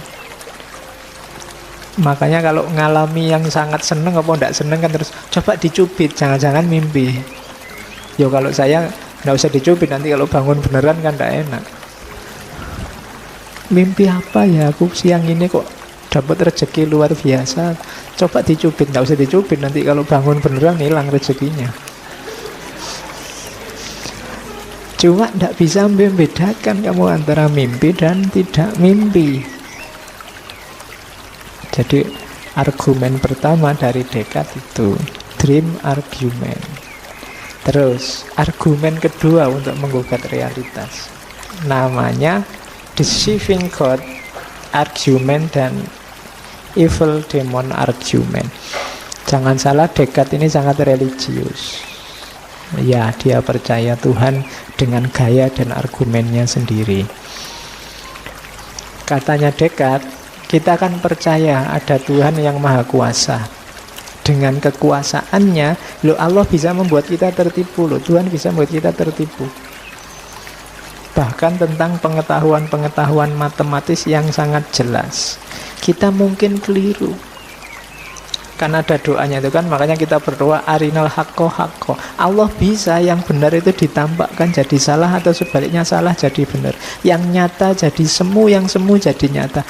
Makanya kalau ngalami yang sangat seneng apa tidak seneng kan terus coba dicubit, jangan-jangan mimpi. Yo kalau saya tidak usah dicubit, nanti kalau bangun beneran kan tidak enak. Mimpi apa ya aku siang ini kok dapat rezeki luar biasa. Coba dicubit, tidak usah dicubit, nanti kalau bangun beneran hilang rezekinya. Cuma tidak bisa membedakan kamu antara mimpi dan tidak mimpi. Jadi argumen pertama dari Descartes itu dream argument. Terus argumen kedua untuk menggugat realitas, namanya deceiving God argument dan evil demon argument. Jangan salah, Descartes ini sangat religius. Ya, dia percaya Tuhan dengan gaya dan argumennya sendiri. Katanya Descartes, kita akan percaya ada Tuhan yang maha kuasa. Dengan kekuasaannya, Allah bisa membuat kita tertipu. Tuhan bisa membuat kita tertipu. Bahkan tentang pengetahuan-pengetahuan matematis yang sangat jelas, kita mungkin keliru. Karena ada doanya itu kan, makanya kita berdoa arinal haqqo haqqo. Allah bisa yang benar itu ditampakkan jadi salah, atau sebaliknya salah jadi benar. Yang nyata jadi semu, yang semu jadi nyata.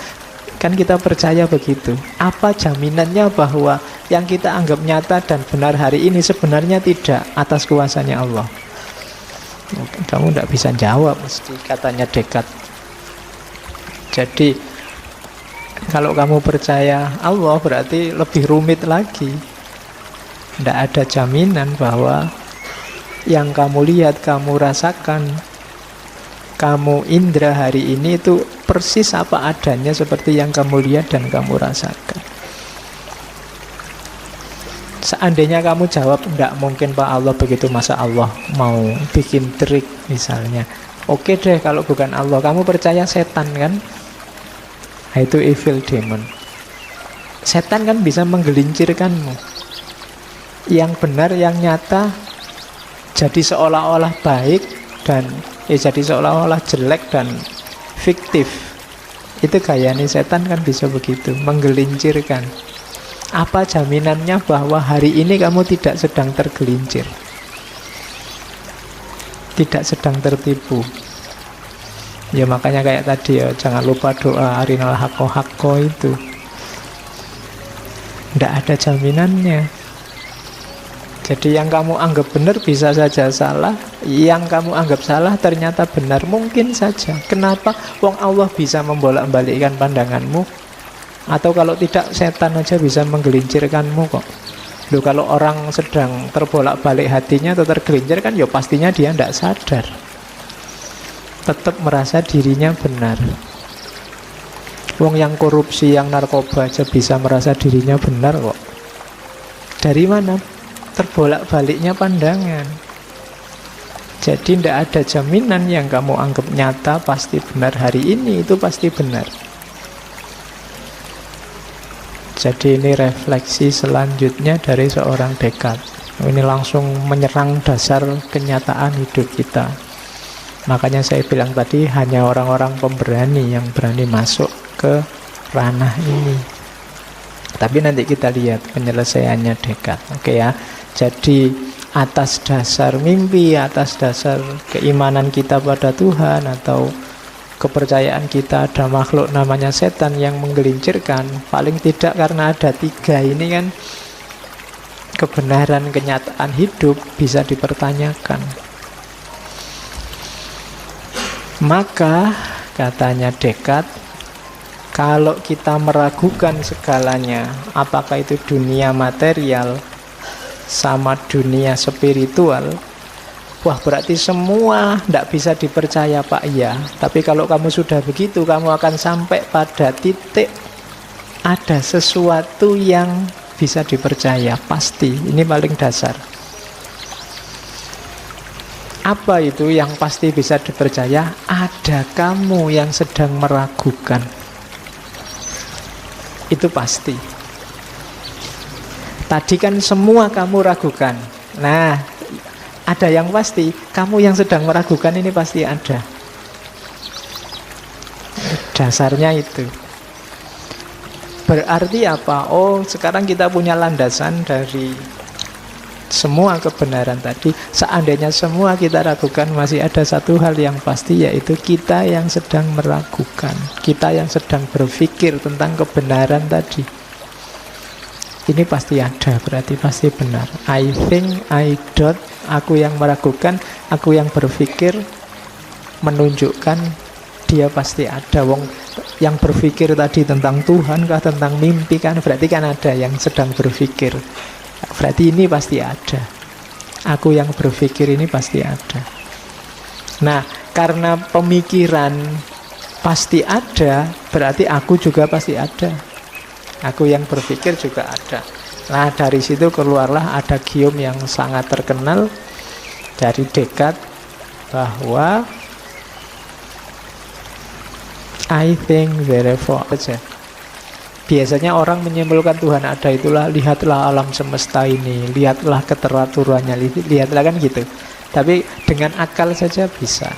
Kan kita percaya begitu. Apa jaminannya bahwa yang kita anggap nyata dan benar hari ini sebenarnya tidak atas kuasanya Allah? Kamu tidak bisa jawab mesti, katanya Descartes. Jadi kalau kamu percaya Allah berarti lebih rumit lagi. Tidak ada jaminan bahwa yang kamu lihat, kamu rasakan, kamu indra hari ini itu persis apa adanya seperti yang kamu lihat dan kamu rasakan. Seandainya kamu jawab, tidak mungkin Pak, Allah begitu, masa Allah mau bikin trik misalnya. Oke deh kalau bukan Allah, kamu percaya setan kan? Nah, itu evil demon. Setan kan bisa menggelincirkanmu. Yang benar, yang nyata jadi seolah-olah baik dan jadi seolah-olah jelek dan fiktif. Itu gayanya setan kan bisa begitu, menggelincirkan. Apa jaminannya bahwa hari ini kamu tidak sedang tergelincir, tidak sedang tertipu? Ya makanya kayak tadi ya, jangan lupa doa arinal haqqo haqqo itu. Tidak ada jaminannya. Jadi yang kamu anggap benar bisa saja salah, yang kamu anggap salah ternyata benar, mungkin saja. Kenapa? Wong Allah bisa membolak-balikkan pandanganmu. Atau kalau tidak, setan aja bisa menggelincirkanmu kok. Loh, kalau orang sedang terbolak-balik hatinya atau tergelincir kan ya pastinya dia tidak sadar, tetap merasa dirinya benar. Wong yang korupsi, yang narkoba aja bisa merasa dirinya benar kok. Dari mana? Terbolak-baliknya pandangan. Jadi tidak ada jaminan yang kamu anggap nyata pasti benar hari ini itu pasti benar. Jadi ini refleksi selanjutnya dari seorang Descartes. Ini langsung menyerang dasar kenyataan hidup kita. Makanya saya bilang tadi, hanya orang-orang pemberani yang berani masuk ke ranah ini. Tapi nanti kita lihat penyelesaiannya Descartes. Oke ya. Jadi atas dasar mimpi, atas dasar keimanan kita pada Tuhan, atau kepercayaan kita ada makhluk namanya setan yang menggelincirkan, paling tidak karena ada tiga ini kan, kebenaran kenyataan hidup bisa dipertanyakan. Maka katanya Descartes, kalau kita meragukan segalanya, apakah itu dunia material sama dunia spiritual, wah berarti semua tidak bisa dipercaya Pak. Iya, tapi kalau kamu sudah begitu, kamu akan sampai pada titik ada sesuatu yang bisa dipercaya, pasti. Ini paling dasar. Apa itu yang pasti bisa dipercaya? Ada kamu yang sedang meragukan. Itu pasti. Tadi kan semua kamu ragukan. Nah, ada yang pasti, kamu yang sedang meragukan ini pasti ada. Dasarnya itu. Berarti apa? Oh, sekarang kita punya landasan dari semua kebenaran tadi. Seandainya semua kita ragukan, masih ada satu hal yang pasti, yaitu kita yang sedang meragukan, kita yang sedang berpikir tentang kebenaran tadi. Ini pasti ada, berarti pasti benar. I think, I doubt, aku yang meragukan, aku yang berpikir, menunjukkan dia pasti ada. Wong yang berpikir tadi tentang Tuhan kah, tentang mimpi kan, berarti kan ada yang sedang berpikir. Berarti ini pasti ada. Aku yang berpikir ini pasti ada. Nah, karena pemikiran pasti ada, berarti aku juga pasti ada. Aku yang berpikir juga ada. Nah, dari situ keluarlah ada gium yang sangat terkenal dari Descartes, bahwa I think therefore saja. Biasanya orang menyimpulkan Tuhan ada, itulah lihatlah alam semesta ini, lihatlah keteraturannya, lihatlah kan gitu. Tapi dengan akal saja bisa.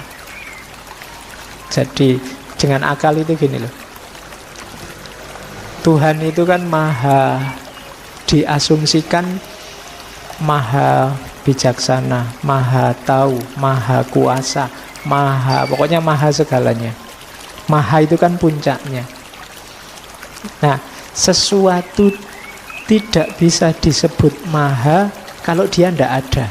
Jadi dengan akal itu gini loh, Tuhan itu kan maha, diasumsikan maha bijaksana, maha tahu, maha kuasa, maha, pokoknya maha segalanya. Maha itu kan puncaknya. Nah, sesuatu tidak bisa disebut maha kalau dia tidak ada.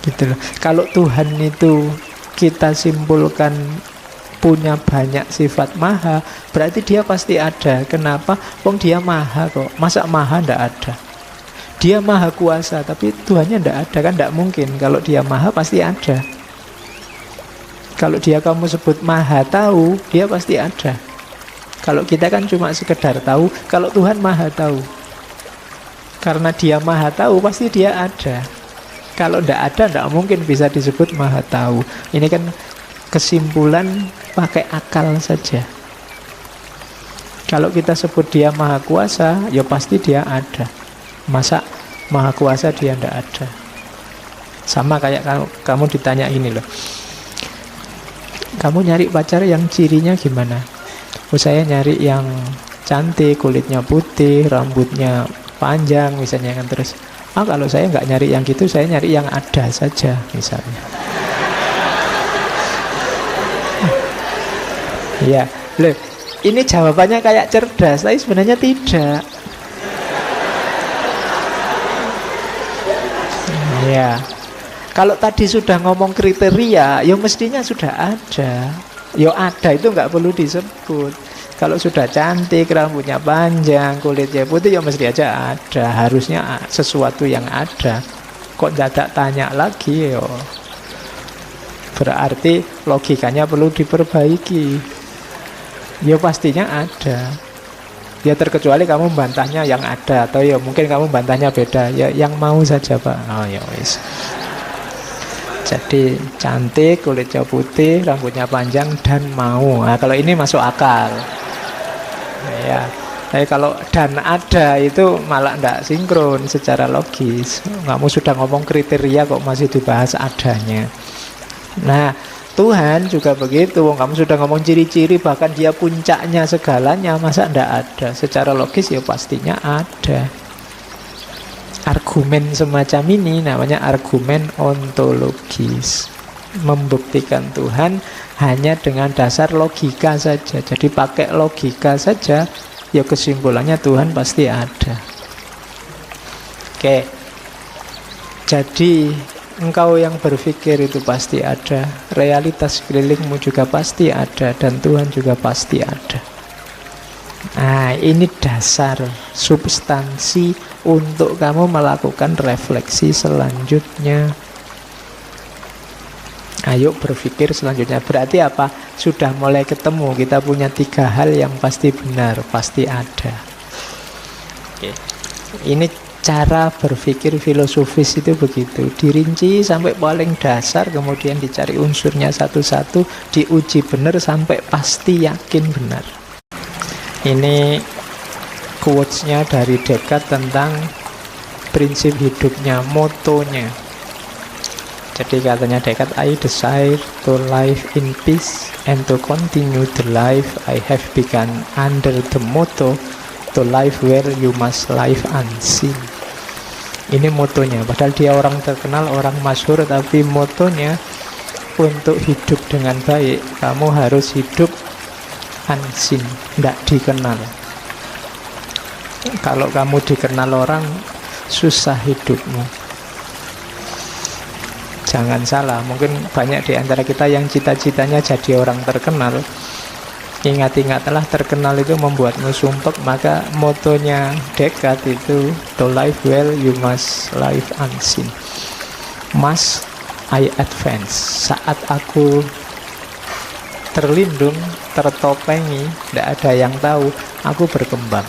Gitu loh. Kalau Tuhan itu kita simpulkan punya banyak sifat maha, berarti dia pasti ada. Kenapa? Wong dia maha kok. Masa maha tidak ada? Dia maha kuasa, tapi Tuhannya tidak ada, kan tidak mungkin. Kalau dia maha pasti ada. Kalau dia kamu sebut maha tahu, dia pasti ada. Kalau kita kan cuma sekedar tahu, kalau Tuhan maha tahu. Karena dia maha tahu, pasti dia ada. Kalau tidak ada, tidak mungkin bisa disebut maha tahu. Ini kan kesimpulan pakai akal saja. Kalau kita sebut dia maha kuasa, ya pasti dia ada. Masa maha kuasa dia tidak ada? Sama kayak kamu ditanya ini loh, kamu nyari pacar yang cirinya gimana? Oh, saya nyari yang cantik, kulitnya putih, rambutnya panjang misalnya kan. Terus, kalau saya nggak nyari yang gitu, saya nyari yang ada saja misalnya. Ya, loh, ini jawabannya kayak cerdas, tapi sebenarnya tidak. Ya. Kalau tadi sudah ngomong kriteria, ya mestinya sudah ada. Ya ada, itu nggak perlu disebut. Kalau sudah cantik, rambutnya panjang, kulitnya putih, ya mesti aja ada. Harusnya sesuatu yang ada. Kok tidak tanya lagi, ya berarti logikanya perlu diperbaiki. Ya pastinya ada. Ya terkecuali kamu bantahnya yang ada, atau ya mungkin kamu bantahnya beda. Ya yang mau saja Pak. Oh ya wis. Jadi cantik, kulitnya putih, rambutnya panjang, dan mau. Nah, kalau ini masuk akal. Ya. Tapi kalau dan ada itu malah tidak sinkron secara logis. Kamu sudah ngomong kriteria kok masih dibahas adanya. Nah, Tuhan juga begitu. Kamu sudah ngomong ciri-ciri, bahkan dia puncaknya segalanya, masa ndak ada? Secara logis ya pastinya ada. Argumen semacam ini namanya argumen ontologis. Membuktikan Tuhan hanya dengan dasar logika saja. Jadi pakai logika saja, ya kesimpulannya Tuhan pasti ada. Oke. Jadi engkau yang berpikir itu pasti ada, realitas sekelilingmu juga pasti ada, dan Tuhan juga pasti ada. Nah, ini dasar substansi untuk kamu melakukan refleksi selanjutnya. Ayo berpikir selanjutnya. Berarti apa? Sudah mulai ketemu. Kita punya 3 hal yang pasti benar, pasti ada. Oke. Ini cara berpikir filosofis itu begitu. Dirinci sampai paling dasar, kemudian dicari unsurnya satu-satu, diuji benar sampai pasti yakin benar. Ini quotes-nya dari Descartes tentang prinsip hidupnya, motonya. Jadi katanya Descartes, I desire to live in peace and to continue the life I have begun under the motto to live where you must live unseen. Ini motonya. Padahal dia orang terkenal, orang masyhur, tapi motonya untuk hidup dengan baik, kamu harus hidup unseen, tidak dikenal. Kalau kamu dikenal orang, susah hidupmu. Jangan salah, mungkin banyak di antara kita yang cita-citanya jadi orang terkenal. Ingat-ingatlah, terkenal itu membuatmu sumpek. Maka motonya Descartes itu, to live well you must live unseen. Must I advance. Saat aku terlindung, tertopengi, tidak ada yang tahu, aku berkembang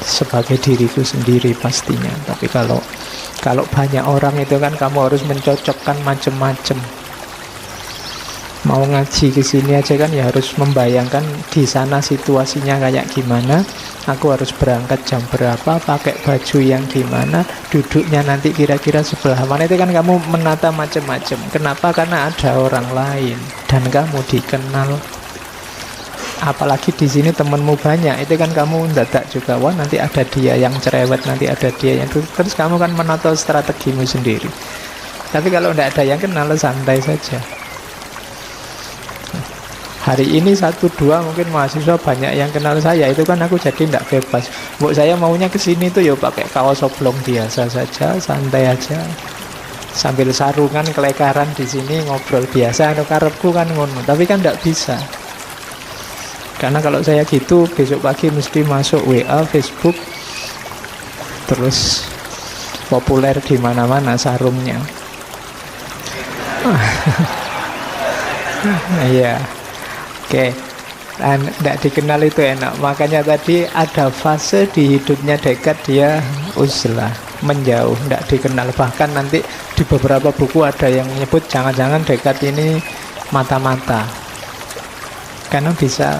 sebagai diriku sendiri pastinya. Tapi kalau banyak orang itu kan kamu harus mencocokkan macam-macam. Mau ngaji ke sini aja kan ya harus membayangkan di sana situasinya kayak gimana. Aku harus berangkat jam berapa, pakai baju yang gimana, duduknya nanti kira-kira sebelah mana. Itu kan kamu menata macam-macam. Kenapa? Karena ada orang lain dan kamu dikenal. Apalagi di sini temenmu banyak, itu kan kamu mendadak juga, wah nanti ada dia yang cerewet, nanti ada dia yang terus kamu kan menata strategimu sendiri. Tapi kalau tidak ada yang kenal, santai saja. Hari ini 1-2 mungkin mahasiswa banyak yang kenal saya, itu kan aku jadi tidak bebas. Mbok saya maunya ke sini tuh ya pakai kaos oblong biasa saja, santai aja. Sambil sarungan kelekaran di sini ngobrol biasa, anu karepku kan ngono. Tapi kan tidak bisa. Karena kalau saya gitu besok pagi mesti masuk WA, Facebook, terus populer di mana-mana sarungnya. Iya. Oke, dan tidak dikenal itu enak. Makanya tadi ada fase di hidupnya Descartes dia uzlah, menjauh, tidak dikenal. Bahkan nanti di beberapa buku ada yang menyebut jangan-jangan Descartes ini mata-mata, karena bisa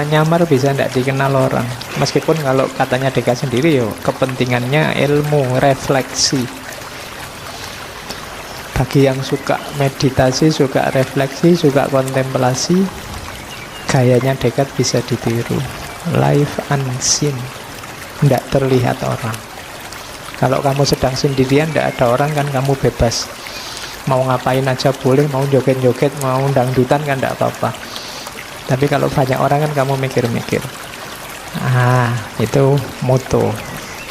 nyamar, bisa tidak dikenal orang. Meskipun kalau katanya Descartes sendiri yo kepentingannya ilmu, refleksi. Bagi yang suka meditasi, suka refleksi, suka kontemplasi, gayanya Descartes bisa ditiru. Life unseen, tidak terlihat orang. Kalau kamu sedang sendirian, tidak ada orang kan kamu bebas. Mau ngapain aja boleh, mau joget-joget, mau dangdutan kan tidak apa-apa. Tapi kalau banyak orang kan kamu mikir-mikir. Itu moto.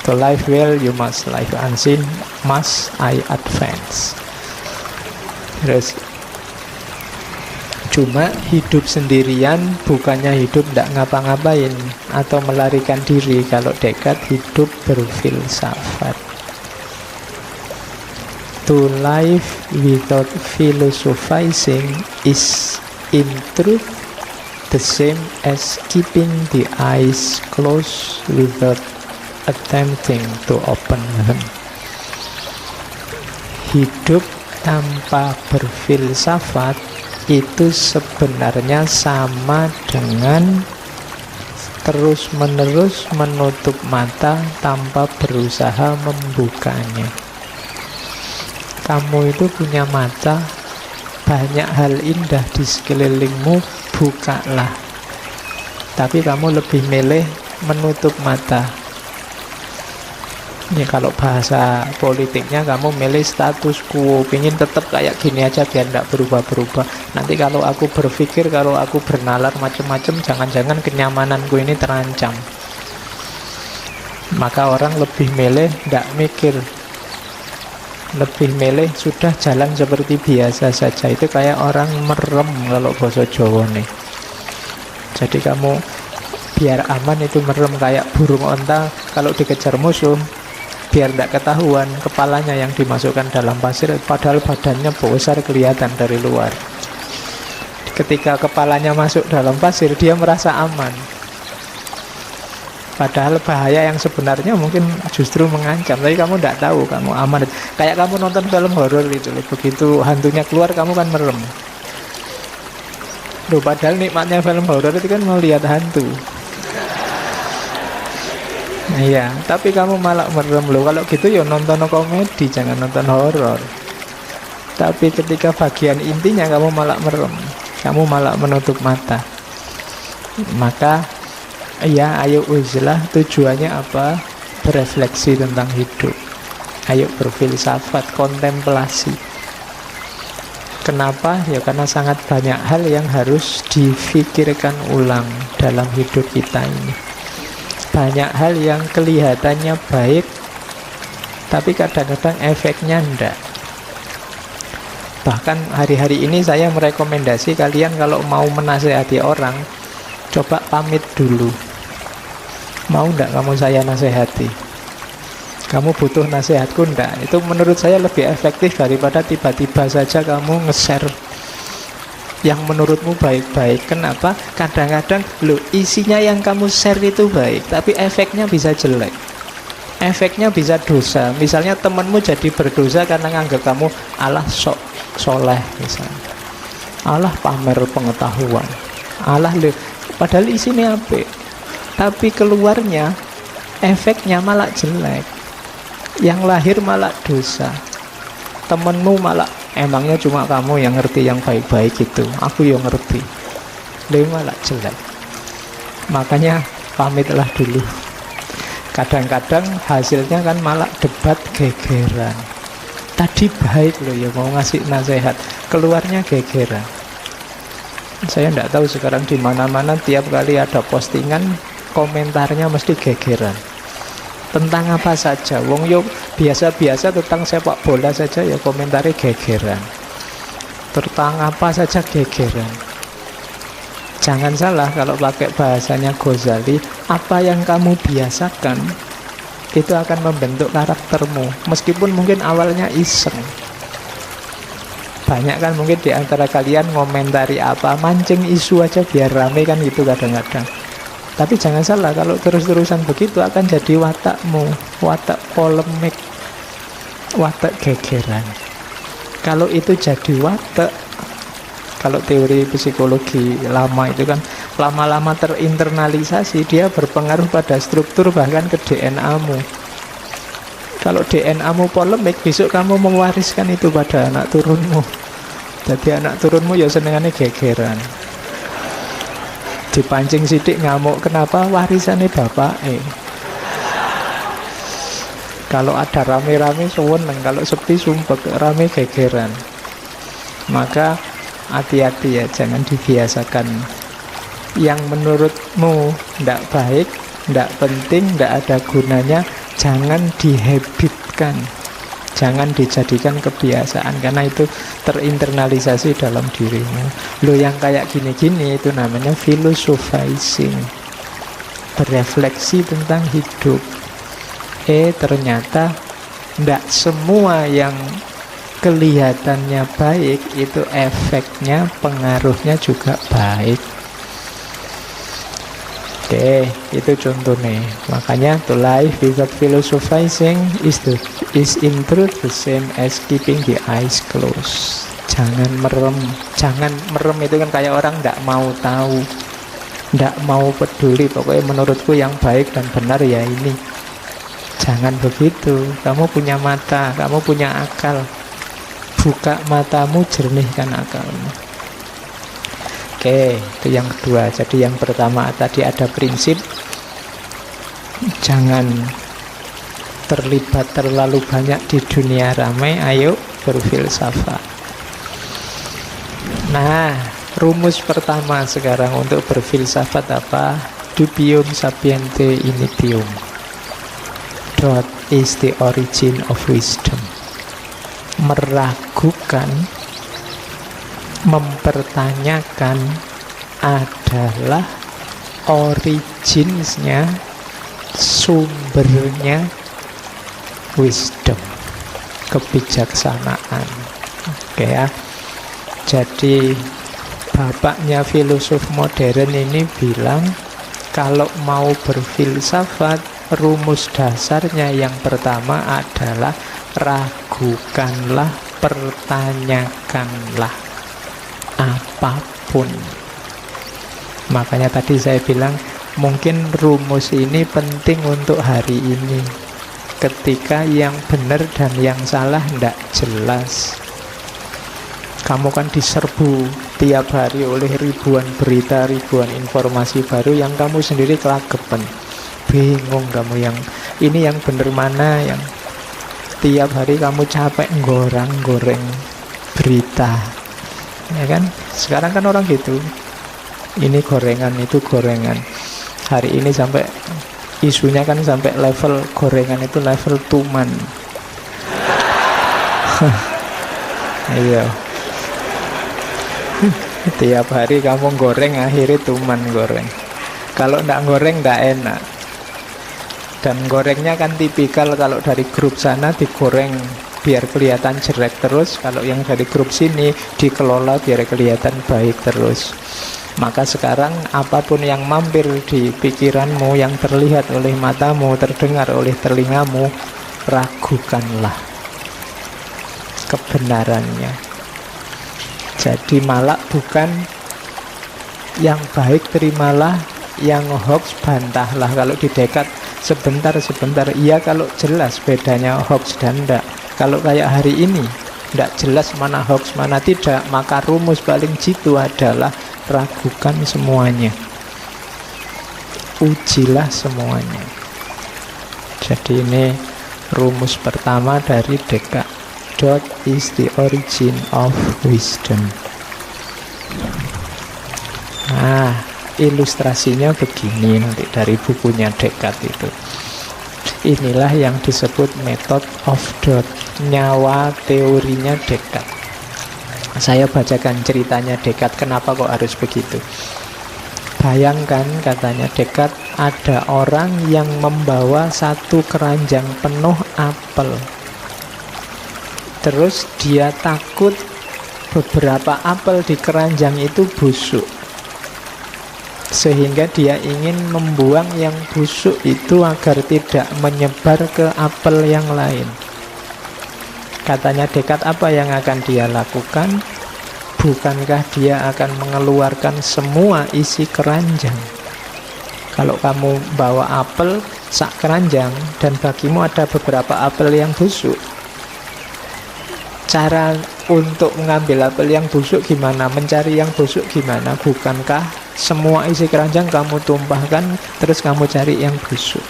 To live well you must live unseen, must I advance. Terus cuma hidup sendirian bukannya hidup tidak ngapa-ngapain atau melarikan diri. Kalau Descartes hidup berfilsafat. To live without philosophizing is in truth the same as keeping the eyes closed without attempting to open them. Hidup tanpa berfilsafat itu sebenarnya sama dengan terus-menerus menutup mata tanpa berusaha membukanya. Kamu itu punya mata, banyak hal indah di sekelilingmu, bukalah. Tapi kamu lebih milih menutup mata. Ini kalau bahasa politiknya, kamu milih status quo, ingin tetap kayak gini aja biar tidak berubah-berubah. Nanti kalau aku berpikir, kalau aku bernalar macam-macam, jangan-jangan kenyamananku ini terancam. Maka orang lebih milih tidak mikir, lebih milih sudah jalan seperti biasa saja. Itu kayak orang merem kalau bahasa Jawa nih. Jadi kamu biar aman itu merem, kayak burung onta kalau dikejar musuh, biar tidak ketahuan kepalanya yang dimasukkan dalam pasir, padahal badannya besar kelihatan dari luar. Ketika kepalanya masuk dalam pasir, dia merasa aman, padahal bahaya yang sebenarnya mungkin justru mengancam, tapi kamu tidak tahu, kamu aman. Kayak kamu nonton film horor itu, begitu hantunya keluar kamu kan merem. Loh, padahal nikmatnya film horor itu kan melihat hantu. Iya, tapi kamu malah merem. Loh, kalau gitu ya nonton komedi, jangan nonton horor. Tapi ketika bagian intinya kamu malah merem, kamu malah menutup mata. Maka ya, ayo uzlah, tujuannya apa? Berefleksi tentang hidup. Ayo berfilsafat, kontemplasi. Kenapa? Ya karena sangat banyak hal yang harus difikirkan ulang dalam hidup kita ini. Banyak hal yang kelihatannya baik, tapi kadang-kadang efeknya enggak. Bahkan hari-hari ini saya merekomendasi kalian kalau mau menasehati orang, coba pamit dulu. Mau enggak kamu saya nasehati? Kamu butuh nasihatku enggak? Itu menurut saya lebih efektif daripada tiba-tiba saja kamu nge-share yang menurutmu baik-baik. Kenapa? Kadang-kadang isinya yang kamu share itu baik, tapi efeknya bisa jelek, efeknya bisa dosa. Misalnya temanmu jadi berdosa karena nganggap kamu alah sok soleh misalnya, alah pamer pengetahuan, alah padahal isinya apik, tapi keluarnya efeknya malah jelek, yang lahir malah dosa. Temenmu malah, emangnya cuma kamu yang ngerti yang baik-baik itu, aku yang ngerti, dia malah jelek. Makanya pamitlah dulu. Kadang-kadang hasilnya kan malah debat gegeran. Tadi baik loh ya, mau ngasih nasihat, keluarnya gegeran. Saya tidak tahu sekarang di mana-mana tiap kali ada postingan, komentarnya mesti gegeran. Tentang apa saja, wong yo biasa-biasa, tentang sepak bola saja ya komentari gegeran, tentang apa saja gegeran. Jangan salah kalau pakai bahasanya Ghazali, apa yang kamu biasakan itu akan membentuk karaktermu, meskipun mungkin awalnya iseng. Banyak kan mungkin di antara kalian ngomentari apa, mancing isu aja biar rame kan gitu kadang-kadang. Tapi jangan salah, kalau terus-terusan begitu akan jadi watakmu, watak polemik, watak gegeran. Kalau itu jadi watak, kalau teori psikologi lama itu kan lama-lama terinternalisasi, dia berpengaruh pada struktur bahkan ke DNA-mu. Kalau DNA-mu polemik, besok kamu mewariskan itu pada anak turunmu. Jadi anak turunmu ya senengannya gegeran. Dipancing sidik ngamuk, kenapa? Warisannya bapak. Kalau ada rame-rame seneng, kalau sepi sumpek, rame gegeran. Maka hati-hati ya, jangan dibiasakan yang menurutmu tidak baik, tidak penting, tidak ada gunanya. Jangan dihabitkan, jangan dijadikan kebiasaan, karena itu terinternalisasi dalam dirimu. Lo yang kayak gini-gini itu namanya philosophizing, berefleksi tentang hidup. Ternyata tidak semua yang kelihatannya baik itu efeknya, pengaruhnya juga baik. Oke, itu contoh nih. Makanya to live without philosophizing is in truth the same as keeping the eyes closed. Jangan merem. Jangan merem itu kan kayak orang tidak mau tahu, tidak mau peduli. Pokoknya menurutku yang baik dan benar ya ini. Jangan begitu. Kamu punya mata, kamu punya akal. buka matamu, jernihkan akalmu. Oke, itu yang kedua. Jadi yang pertama tadi ada prinsip jangan terlibat terlalu banyak di dunia ramai, ayo berfilsafat. Nah, rumus pertama sekarang untuk berfilsafat apa? Dubium sapiente initium. What is the origin of wisdom? Meragukan, mempertanyakan adalah originsnya, sumbernya wisdom, kebijaksanaan. Oke ya. Jadi bapaknya filosof modern ini bilang kalau mau berfilsafat, rumus dasarnya yang pertama adalah ragukanlah, pertanyakanlah apapun. Makanya tadi saya bilang mungkin rumus ini penting untuk hari ini, ketika yang benar dan yang salah tidak jelas. Kamu kan diserbu tiap hari oleh ribuan berita, ribuan informasi baru yang kamu sendiri kelagepen. Bingung kamu yang ini yang benar mana, yang tiap hari kamu capek goreng berita. Ya kan? Sekarang kan orang gitu. Ini gorengan, itu gorengan. Hari ini sampai isunya kan sampai level gorengan itu level tuman. Iya. Tiap hari kamu goreng, akhirnya tuman goreng. Kalau ndak goreng ndak enak. Dan gorengnya kan tipikal, kalau dari grup sana digoreng biar kelihatan jelek terus, kalau yang dari grup sini dikelola biar kelihatan baik terus. Maka sekarang apapun yang mampir di pikiranmu, yang terlihat oleh matamu, terdengar oleh telingamu, ragukanlah kebenarannya. Jadi malah bukan yang baik terimalah, yang hoax bantahlah. Kalau di Descartes sebentar, iya kalau jelas bedanya hoax dan enggak. Kalau kayak hari ini enggak jelas mana hoax mana tidak, maka rumus paling jitu adalah ragukan semuanya, ujilah semuanya. Jadi ini rumus pertama dari Descartes. What is the origin of wisdom? Nah, ilustrasinya begini nanti dari bukunya Descartes itu. Inilah yang disebut method of doubt, nyawa teorinya Descartes. Saya bacakan ceritanya Descartes, kenapa kok harus begitu. Bayangkan, katanya Descartes, ada orang yang membawa satu keranjang penuh apel. Terus dia takut beberapa apel di keranjang itu busuk, sehingga dia ingin membuang yang busuk itu agar tidak menyebar ke apel yang lain. Katanya Descartes, apa yang akan dia lakukan? Bukankah dia akan mengeluarkan semua isi keranjang? Kalau kamu bawa apel sak keranjang dan bagimu ada beberapa apel yang busuk, cara untuk mengambil apel yang busuk gimana? Mencari yang busuk gimana? Bukankah semua isi keranjang kamu tumpahkan, terus kamu cari yang busuk?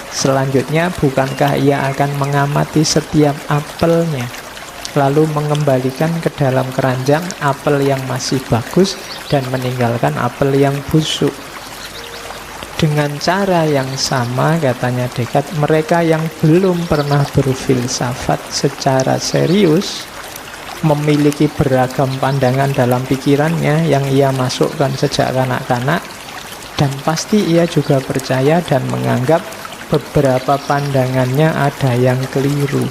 Selanjutnya, bukankah ia akan mengamati setiap apelnya, lalu mengembalikan ke dalam keranjang apel yang masih bagus dan meninggalkan apel yang busuk? Dengan cara yang sama, katanya Descartes, mereka yang belum pernah berfilsafat secara serius, memiliki beragam pandangan dalam pikirannya yang ia masukkan sejak kanak-kanak, dan pasti ia juga percaya dan menganggap beberapa pandangannya ada yang keliru.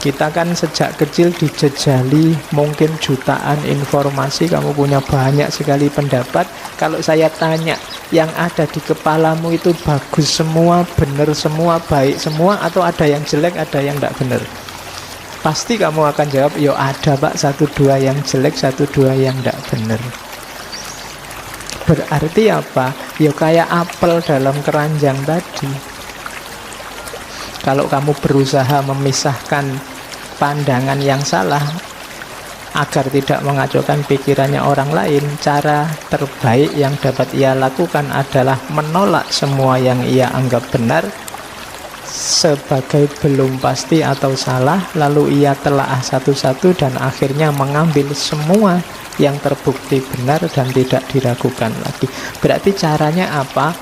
Kita kan sejak kecil dijejali mungkin jutaan informasi, kamu punya banyak sekali pendapat. Kalau saya tanya, yang ada di kepalamu itu bagus semua, benar semua, baik semua, atau ada yang jelek, ada yang tidak benar? Pasti kamu akan jawab, yo ada pak, 1-2 yang jelek, 1-2 yang tidak benar. Berarti apa? Yo kayak apel dalam keranjang tadi. Kalau kamu berusaha memisahkan pandangan yang salah, agar tidak mengacaukan pikirannya orang lain, cara terbaik yang dapat ia lakukan adalah menolak semua yang ia anggap benar sebagai belum pasti atau salah, lalu ia telaah satu-satu dan akhirnya mengambil semua yang terbukti benar dan tidak diragukan lagi. Berarti caranya apa?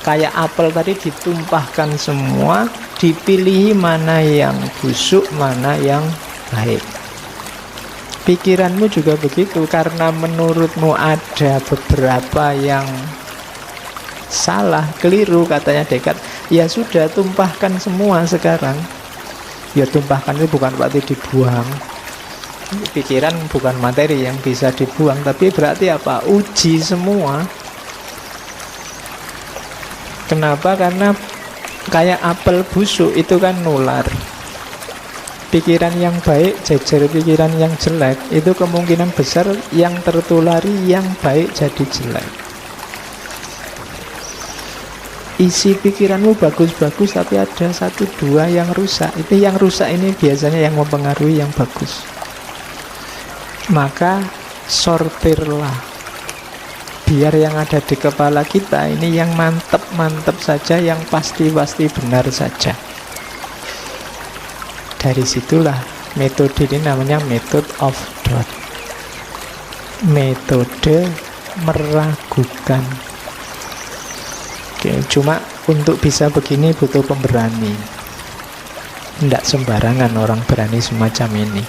Kayak apel tadi, ditumpahkan semua, dipilih mana yang busuk, mana yang baik. Pikiranmu juga begitu, karena menurutmu ada beberapa yang salah, keliru, katanya Descartes. Ya sudah, tumpahkan semua sekarang. Ya tumpahkan itu bukan berarti dibuang. Pikiran bukan materi yang bisa dibuang, tapi berarti apa? Uji semua. Kenapa? Karena kayak apel busuk itu kan nular. Pikiran yang baik jejer pikiran yang jelek, itu kemungkinan besar yang tertulari yang baik jadi jelek. Isi pikiranmu bagus-bagus, tapi ada satu dua yang rusak. Itu yang rusak ini biasanya yang mempengaruhi yang bagus. Maka sortirlah, biar yang ada di kepala kita ini yang mantep-mantep saja, yang pasti-pasti benar saja. Dari situlah metode ini namanya method of doubt, metode meragukan. Oke, cuma untuk bisa begini butuh pemberani. Tidak sembarangan orang berani semacam ini,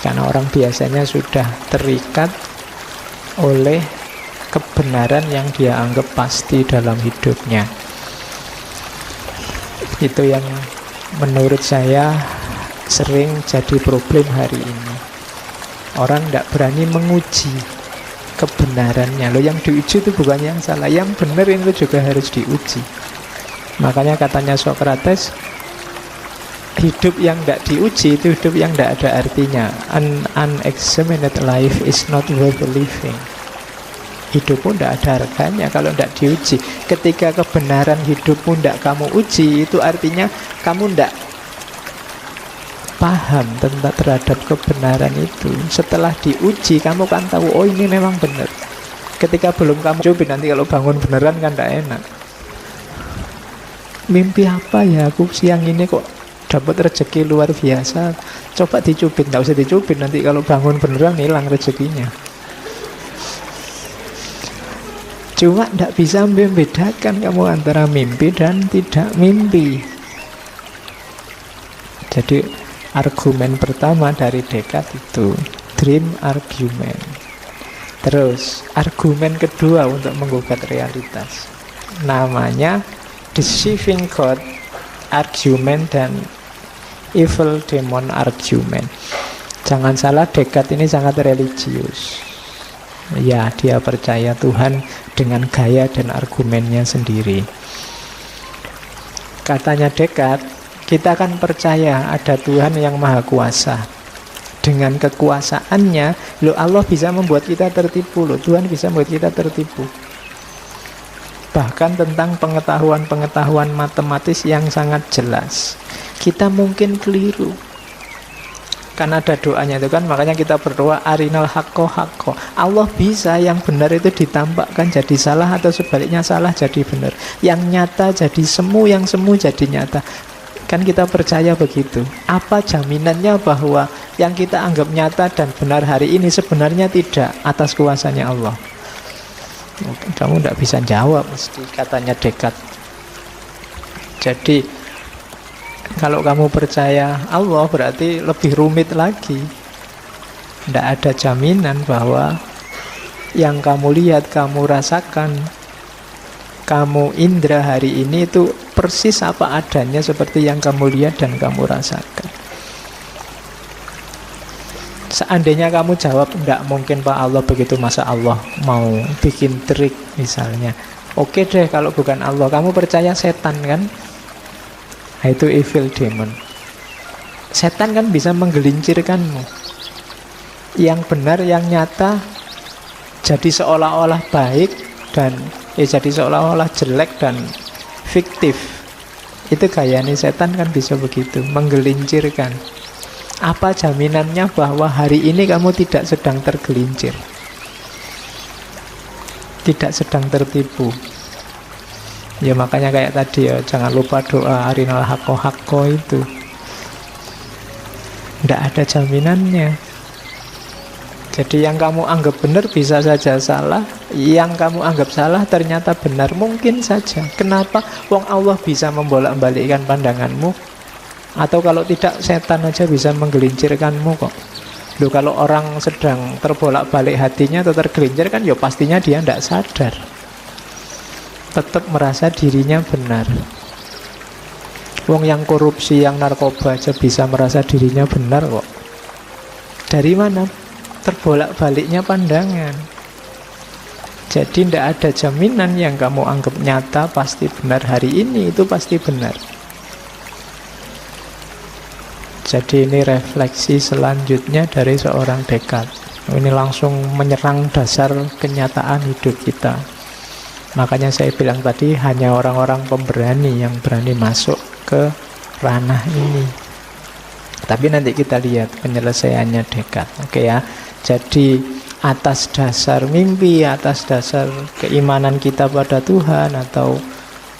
karena orang biasanya sudah terikat oleh kebenaran yang dia anggap pasti dalam hidupnya. Itu yang menurut saya sering jadi problem hari ini. Orang tidak berani menguji kebenarannya. Loh, yang diuji itu bukan yang salah, yang benar itu juga harus diuji. Makanya katanya Socrates, hidup yang tidak diuji itu hidup yang tidak ada artinya. An unexamined life is not worth living. Hidupmu tidak ada harganya kalau tidak diuji. Ketika kebenaran hidupmu tidak kamu uji, itu artinya kamu tidak paham tentang terhadap kebenaran itu. Setelah diuji, kamu kan tahu, oh ini memang benar. Ketika belum kamu coba, nanti kalau bangun beneran kan tidak enak. Mimpi apa ya aku siang ini kok dapat rezeki luar biasa. Coba dicubit, tidak usah dicubit, nanti kalau bangun beneran hilang rezekinya. Cuma tidak bisa membedakan kamu antara mimpi dan tidak mimpi. Jadi argumen pertama dari Descartes itu dream argument. Terus argumen kedua untuk menggugat realitas, namanya deceiving God argument dan evil demon argument. Jangan salah, Descartes ini sangat religius. Ya, dia percaya Tuhan dengan gaya dan argumennya sendiri. Katanya Descartes, kita akan percaya ada Tuhan yang maha kuasa. Dengan kekuasaannya, loh, Allah bisa membuat kita tertipu, loh, Tuhan bisa membuat kita tertipu. Bahkan tentang pengetahuan-pengetahuan matematis yang sangat jelas, kita mungkin keliru. Kan ada doanya itu kan, makanya kita berdoa arinal haqqo haqqo. Allah bisa yang benar itu ditampakkan jadi salah, atau sebaliknya salah jadi benar. Yang nyata jadi semu, yang semu jadi nyata. Kan kita percaya begitu. Apa jaminannya bahwa yang kita anggap nyata dan benar hari ini sebenarnya tidak, atas kuasanya Allah? Kamu tidak bisa jawab mesti, katanya Descartes. Jadi kalau kamu percaya Allah, berarti lebih rumit lagi. Tidak ada jaminan bahwa yang kamu lihat, kamu rasakan, kamu indra hari ini itu persis apa adanya seperti yang kamu lihat dan kamu rasakan. Seandainya kamu jawab, enggak mungkin Pak Allah begitu, masa Allah mau bikin trik misalnya. Oke deh kalau bukan Allah, kamu percaya setan kan? Nah, itu evil demon. Setan kan bisa menggelincirkanmu. Yang benar, yang nyata jadi seolah-olah baik dan jadi seolah-olah jelek dan fiktif. Itu gaya nih setan kan bisa begitu, menggelincirkan. Apa jaminannya bahwa hari ini kamu tidak sedang tergelincir, tidak sedang tertipu? Ya makanya kayak tadi ya, jangan lupa doa arinal hakko hakko itu. Tidak ada jaminannya. Jadi yang kamu anggap benar bisa saja salah, yang kamu anggap salah ternyata benar, mungkin saja. Kenapa? Wong Allah bisa membolak-balikkan pandanganmu. Atau kalau tidak, setan aja bisa menggelincirkanmu kok. Loh, kalau orang sedang terbolak-balik hatinya atau tergelincir kan ya pastinya dia tidak sadar, tetap merasa dirinya benar. Wong yang korupsi, yang narkoba aja bisa merasa dirinya benar kok. Dari mana? Terbolak-baliknya pandangan. Jadi tidak ada jaminan yang kamu anggap nyata pasti benar hari ini itu pasti benar. Jadi ini refleksi selanjutnya dari seorang Descartes. Ini langsung menyerang dasar kenyataan hidup kita. Makanya saya bilang tadi, hanya orang-orang pemberani yang berani masuk ke ranah ini. Tapi nanti kita lihat penyelesaiannya Descartes. Oke ya. Jadi atas dasar mimpi, atas dasar keimanan kita pada Tuhan, atau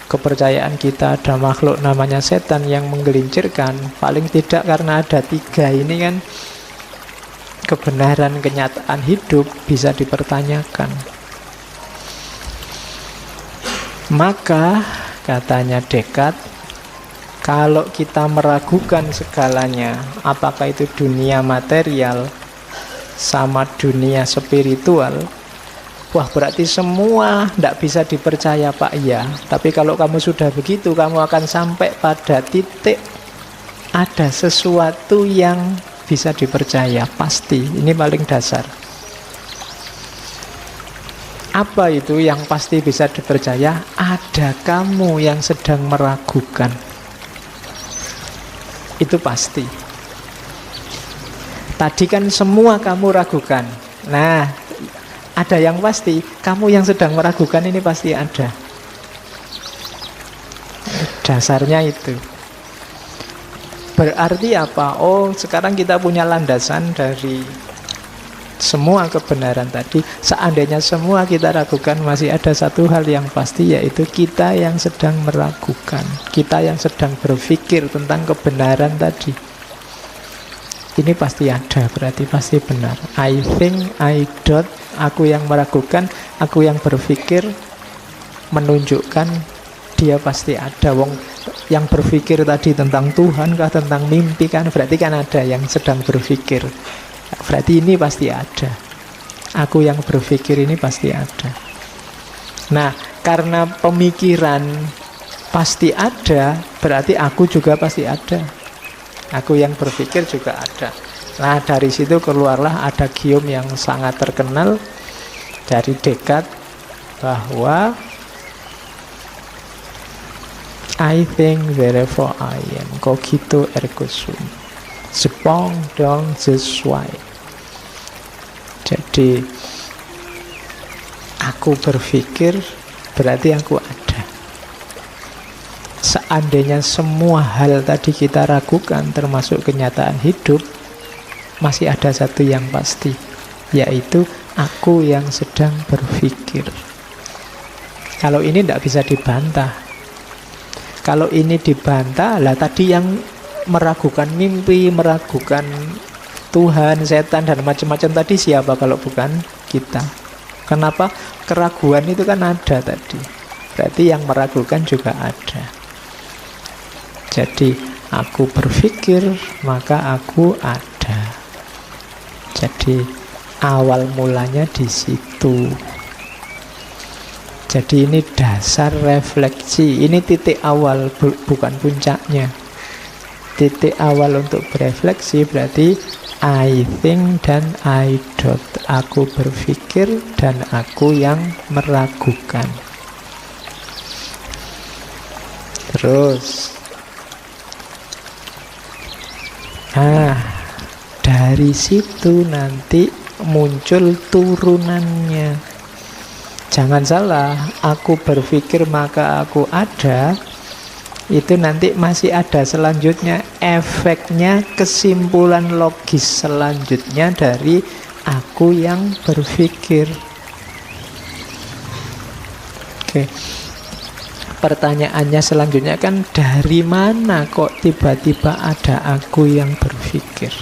kepercayaan kita ada makhluk namanya setan yang menggelincirkan, paling tidak karena ada tiga ini kan, kebenaran kenyataan hidup bisa dipertanyakan. Maka katanya Descartes, kalau kita meragukan segalanya, apakah itu dunia material sama dunia spiritual, wah berarti semua tidak bisa dipercaya Pak. Iya, tapi kalau kamu sudah begitu, kamu akan sampai pada titik ada sesuatu yang bisa dipercaya, pasti. Ini paling dasar. Apa itu yang pasti bisa dipercaya? Ada kamu yang sedang meragukan. Itu pasti. Tadi kan semua kamu ragukan. Nah, ada yang pasti, kamu yang sedang meragukan ini pasti ada. Dasarnya itu. Berarti apa? Oh, sekarang kita punya landasan dari semua kebenaran tadi. Seandainya semua kita ragukan, masih ada satu hal yang pasti, yaitu kita yang sedang meragukan, kita yang sedang berpikir tentang kebenaran tadi. Ini pasti ada, berarti pasti benar. I think, I doubt, aku yang meragukan, aku yang berpikir, menunjukkan dia pasti ada. Wong yang berpikir tadi tentang Tuhan kah, tentang mimpi kan, berarti kan ada yang sedang berpikir. Berarti ini pasti ada. Aku yang berpikir ini pasti ada. Nah, karena pemikiran pasti ada, berarti aku juga pasti ada. Aku yang berpikir juga ada. Nah, dari situ keluarlah ada gium yang sangat terkenal dari Descartes, bahwa I think therefore I am, cogito ergo sum, sepong dong sesuai. Jadi aku berpikir berarti aku ada. Seandainya semua hal tadi kita ragukan, termasuk kenyataan hidup, masih ada satu yang pasti, yaitu aku yang sedang berpikir. Kalau ini tidak bisa dibantah. Kalau ini dibantah, lah tadi yang meragukan mimpi, meragukan Tuhan, setan, dan macam-macam tadi siapa kalau bukan kita? Kenapa? Keraguan itu kan ada tadi. Berarti yang meragukan juga ada. Jadi aku berpikir, maka aku ada. Jadi awal mulanya di situ. Jadi ini dasar refleksi. Ini titik awal, bukan puncaknya. Titik awal untuk berefleksi berarti I think dan I doubt. Aku berpikir dan aku yang meragukan. Terus, nah, dari situ nanti muncul turunannya. Jangan salah, aku berpikir maka aku ada. Itu nanti masih ada selanjutnya, efeknya, kesimpulan logis selanjutnya dari aku yang berpikir. Oke. Pertanyaannya selanjutnya kan, dari mana kok tiba-tiba ada aku yang berpikir?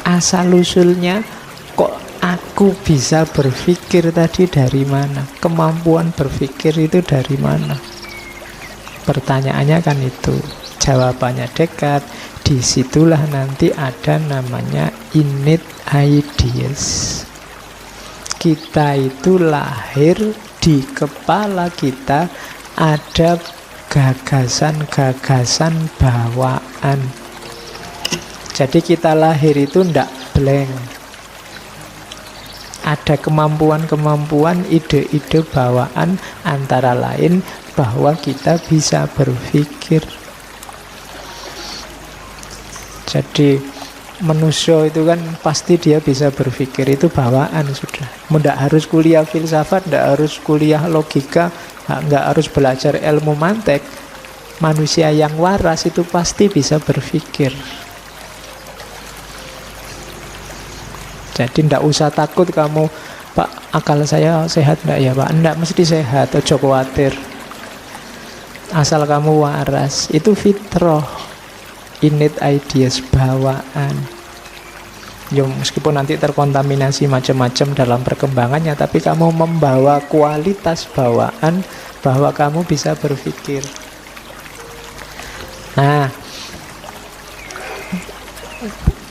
Asal-usulnya kok aku bisa berpikir tadi dari mana? Kemampuan berpikir itu dari mana? Pertanyaannya kan itu. Jawabannya Descartes. Disitulah nanti ada namanya innate ideas. Kita itu lahir, di kepala kita ada gagasan-gagasan bawaan. Jadi kita lahir itu ndak blank. Ada kemampuan-kemampuan, ide-ide bawaan, antara lain bahwa kita bisa berpikir. Jadi manusia itu kan pasti dia bisa berpikir, itu bawaan sudah. Tidak harus kuliah filsafat, tidak harus kuliah logika, nggak harus belajar ilmu mantek. Manusia yang waras itu pasti bisa berpikir. Jadi tidak usah takut kamu, Pak, akal saya sehat enggak ya Pak? Enggak, mesti sehat, ojo khawatir. Asal kamu waras, itu fitrah, innate ideas, bawaan. Ya meskipun nanti terkontaminasi macam-macam dalam perkembangannya, tapi kamu membawa kualitas bawaan bahwa kamu bisa berpikir. Nah,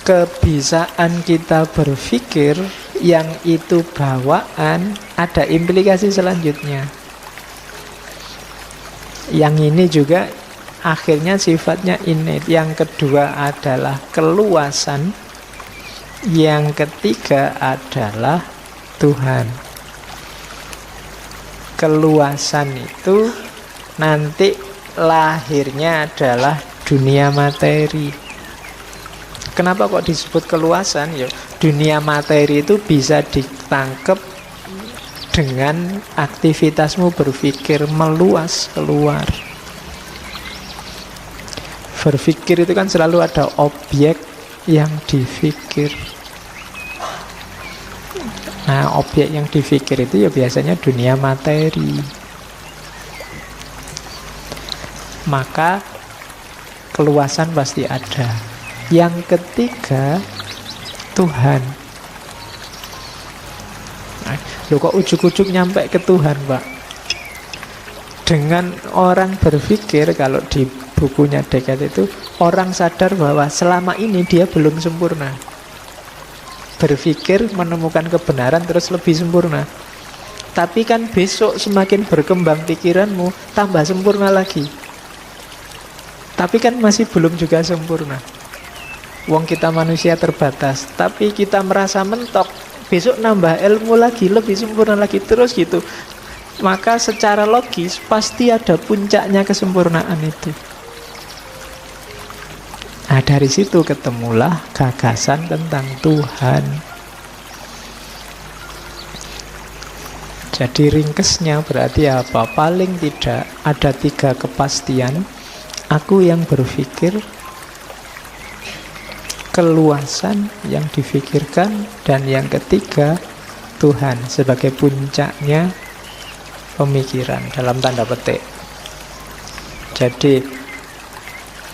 kebisaan kita berpikir yang itu bawaan ada implikasi selanjutnya. Yang ini juga akhirnya sifatnya innate. Yang kedua adalah keluasan. Yang ketiga adalah Tuhan. Keluasan itu nanti lahirnya adalah dunia materi. Kenapa kok disebut keluasan? Ya, dunia materi itu bisa ditangkap dengan aktivitasmu berpikir, meluas keluar. Berpikir itu kan selalu ada objek yang dipikir. Nah, objek yang dipikir itu ya biasanya dunia materi. Maka keluasan pasti ada. Yang ketiga, Tuhan. Loh, kok ujuk-ujuk nyampe ke Tuhan, Pak? Dengan orang berpikir, kalau di bukunya Descartes itu, orang sadar bahwa selama ini dia belum sempurna. Berpikir, menemukan kebenaran, terus lebih sempurna. Tapi kan besok semakin berkembang pikiranmu, tambah sempurna lagi. Tapi kan masih belum juga sempurna. Wong kita manusia terbatas, tapi kita merasa mentok. Besok nambah ilmu lagi, lebih sempurna lagi, terus gitu. Maka secara logis pasti ada puncaknya kesempurnaan itu. Nah, dari situ ketemulah gagasan tentang Tuhan. Jadi ringkesnya berarti apa? Paling tidak ada 3 kepastian. Aku yang berpikir, keluasan yang difikirkan, dan yang ketiga Tuhan sebagai puncaknya pemikiran dalam tanda petik. Jadi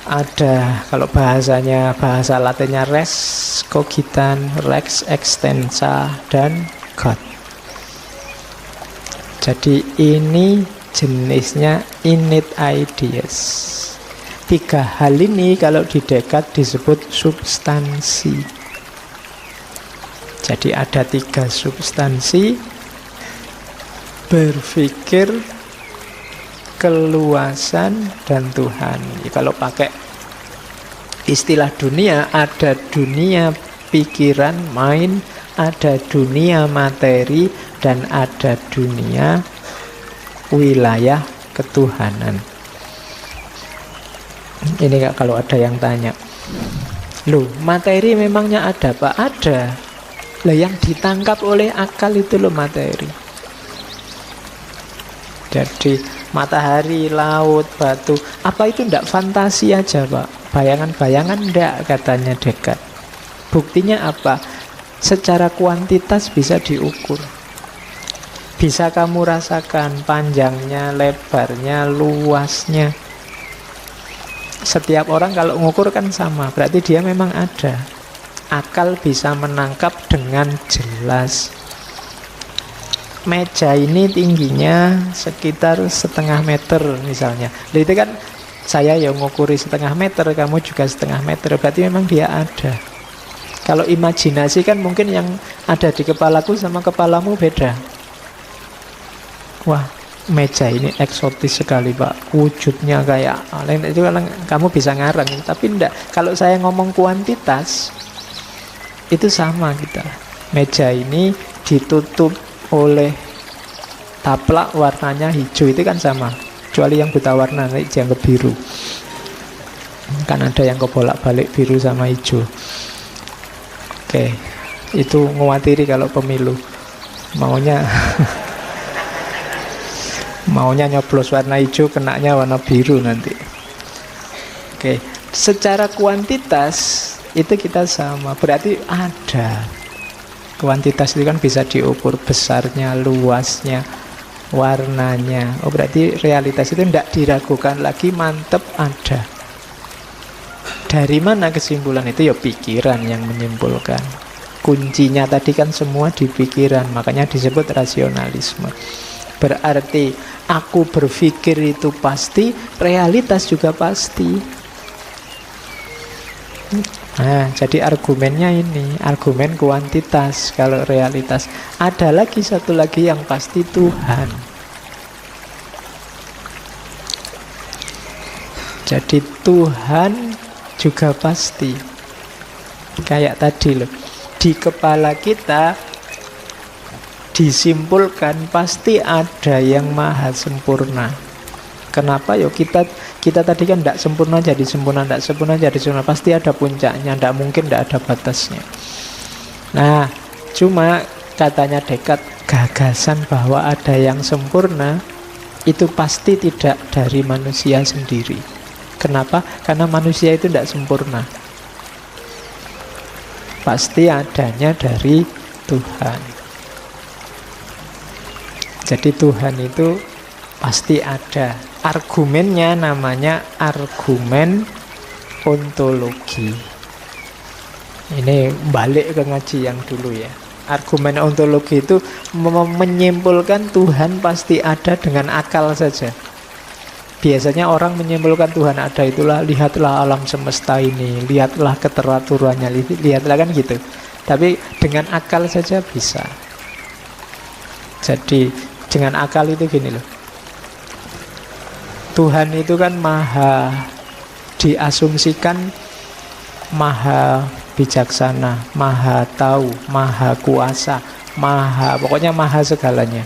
ada, kalau bahasanya, bahasa Latinnya res cogitan, rex extensa, dan God. Jadi ini jenisnya innate ideas. 3 hal ini kalau di Descartes disebut substansi. Jadi ada 3 substansi: berpikir, keluasan, dan Tuhan. Kalau pakai istilah dunia, ada dunia pikiran, mind, ada dunia materi, dan ada dunia wilayah ketuhanan. Ini Kak, kalau ada yang tanya, loh, materi memangnya ada Pak? Ada. Lah, yang ditangkap oleh akal itu loh materi. Jadi Matahari, laut, batu. Apa itu ndak fantasi aja, Pak? Bayangan-bayangan ndak, katanya Descartes. Buktinya apa? Secara kuantitas bisa diukur. Bisa kamu rasakan panjangnya, lebarnya, luasnya. Setiap orang kalau ngukur kan sama, berarti dia memang ada. Akal bisa menangkap dengan jelas. Meja ini tingginya sekitar 1,5 meter misalnya. Jadi itu kan saya yang ngukuri 1,5 meter, kamu juga 1,5 meter. Berarti memang dia ada. Kalau imajinasi kan mungkin yang ada di kepalaku sama kepalamu beda. Wah, meja ini eksotis sekali, Pak. Wujudnya kayak itu kan kamu bisa ngarang. Tapi enggak, kalau saya ngomong kuantitas itu sama kita. Meja ini ditutup oleh taplak warnanya hijau, itu kan sama, kecuali yang buta warna nanti dianggap biru. Kan ada yang kebolak-balik biru sama hijau. Oke, itu ngewatiri kalau pemilu maunya maunya nyoblos warna hijau, kenaknya warna biru nanti. Oke, secara kuantitas itu kita sama, berarti ada. Kuantitas itu kan bisa diukur, besarnya, luasnya, warnanya. Oh, berarti realitas itu tidak diragukan lagi, mantep ada. Dari mana kesimpulan itu? Ya pikiran yang menyimpulkan. Kuncinya tadi kan semua di pikiran, makanya disebut rasionalisme. Berarti aku berpikir itu pasti, realitas juga pasti. Nah, jadi argumennya ini, argumen kuantitas. Kalau realitas, ada lagi satu lagi yang pasti, Tuhan. Jadi Tuhan juga pasti. Kayak tadi loh, di kepala kita disimpulkan pasti ada yang maha sempurna. Kenapa? Yo kita tadi kan tidak sempurna jadi sempurna, tidak sempurna jadi sempurna, pasti ada puncaknya, tidak mungkin tidak ada batasnya. Nah, cuma katanya Descartes, gagasan bahwa ada yang sempurna itu pasti tidak dari manusia sendiri. Kenapa? Karena manusia itu tidak sempurna. Pasti adanya dari Tuhan. Jadi Tuhan itu pasti ada. Argumennya namanya argumen ontologi. Ini balik ke ngaji yang dulu ya. Argumen ontologi itu menyimpulkan Tuhan pasti ada dengan akal saja. Biasanya orang menyimpulkan Tuhan ada itulah, lihatlah alam semesta ini, lihatlah keteraturannya, lihatlah kan gitu. Tapi dengan akal saja bisa. Jadi dengan akal itu gini loh, Tuhan itu kan maha, diasumsikan maha bijaksana, maha tahu, maha kuasa, pokoknya maha segalanya.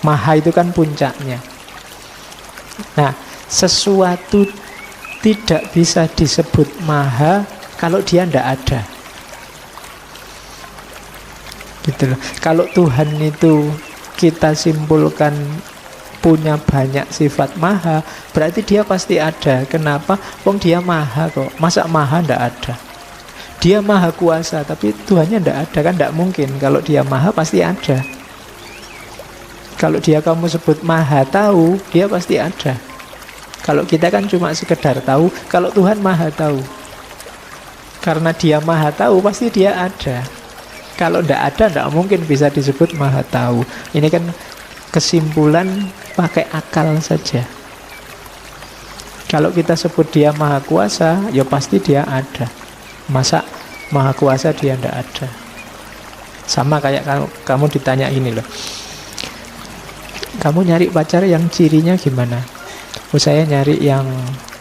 Maha itu kan puncaknya. Nah, sesuatu tidak bisa disebut maha kalau dia tidak ada. Gitu loh. Kalau Tuhan itu kita simpulkan punya banyak sifat maha, berarti dia pasti ada. Kenapa? Wong dia maha kok. Masa maha ndak ada? Dia maha kuasa, tapi Tuhannya ndak ada kan? Ndak mungkin. Kalau dia maha pasti ada. Kalau dia kamu sebut maha tahu, dia pasti ada. Kalau kita kan cuma sekedar tahu. Kalau Tuhan maha tahu, karena dia maha tahu pasti dia ada. Kalau ndak ada, ndak mungkin bisa disebut maha tahu. Ini kan kesimpulan pakai akal saja. Kalau kita sebut dia maha kuasa, ya pasti dia ada. Masa maha kuasa dia tidak ada? Sama kayak kamu ditanya ini loh, kamu nyari pacar yang cirinya gimana? Oh, saya nyari yang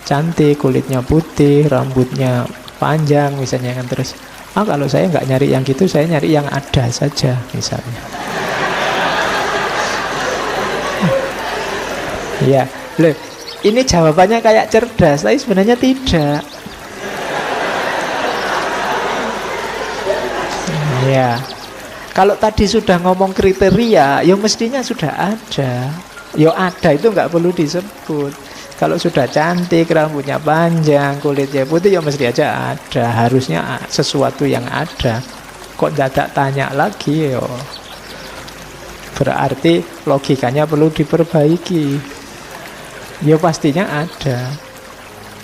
cantik, kulitnya putih, rambutnya panjang misalnya kan. Terus kalau saya nggak nyari yang gitu, saya nyari yang ada saja misalnya. Ya, loh, ini jawabannya kayak cerdas, tapi sebenarnya tidak. Ya, kalau tadi sudah ngomong kriteria, ya mestinya sudah ada. Yo ada itu nggak perlu disebut. Kalau sudah cantik, rambutnya panjang, kulitnya putih, ya mesti aja ada. Harusnya sesuatu yang ada. Kok dadak tanya lagi, yo berarti logikanya perlu diperbaiki. Ya pastinya ada.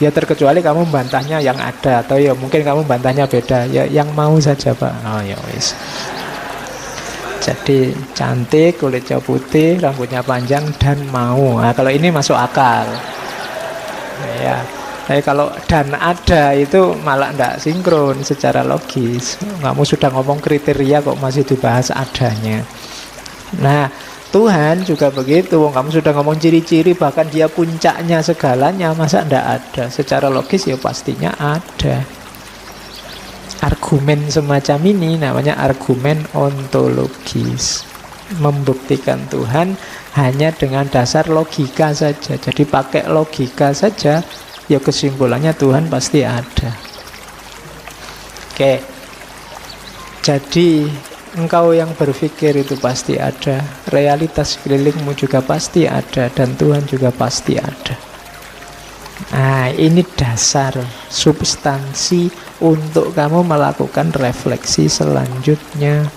Ya terkecuali kamu bantahnya yang ada, atau ya mungkin kamu bantahnya beda. Ya yang mau saja Pak. Oh ya wis. Jadi cantik, kulitnya putih, rambutnya panjang dan mau. Nah, kalau ini masuk akal. Ya. Tapi kalau dan ada itu malah tidak sinkron secara logis. Kamu sudah ngomong kriteria kok masih dibahas adanya. Nah, Tuhan juga begitu. Kamu sudah ngomong ciri-ciri, bahkan dia puncaknya segalanya, masa tidak ada? Secara logis ya pastinya ada. Argumen semacam ini namanya argumen ontologis. Membuktikan Tuhan hanya dengan dasar logika saja. Jadi pakai logika saja, ya kesimpulannya Tuhan pasti ada. Oke. Jadi engkau yang berpikir itu pasti ada, realitas sekelilingmu juga pasti ada, dan Tuhan juga pasti ada. Nah, ini dasar substansi untuk kamu melakukan refleksi selanjutnya.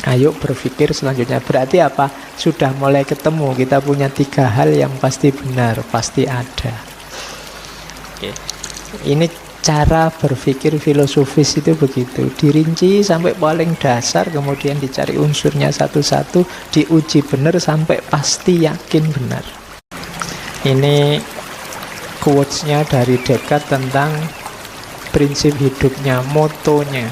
Ayo berpikir selanjutnya. Berarti apa? Sudah mulai ketemu. Kita punya 3 hal yang pasti benar, pasti ada. Oke. Ini cara berpikir filosofis itu begitu. Dirinci sampai paling dasar, kemudian dicari unsurnya satu-satu, diuji benar sampai pasti yakin benar. Ini quotes-nya dari Descartes tentang prinsip hidupnya, motonya.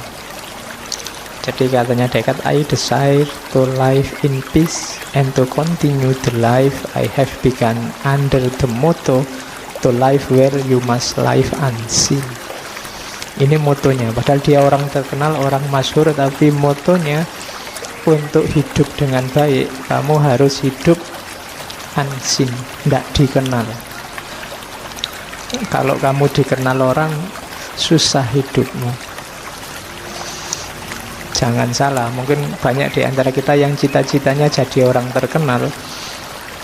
Jadi katanya Descartes, I desire to live in peace and to continue the life I have begun under the motto to live where you must live unseen. Ini motonya, padahal dia orang terkenal, orang masyhur, tapi motonya untuk hidup dengan baik, kamu harus hidup unseen, tidak dikenal. Kalau kamu dikenal orang, susah hidupmu. Jangan salah, mungkin banyak di antara kita yang cita-citanya jadi orang terkenal.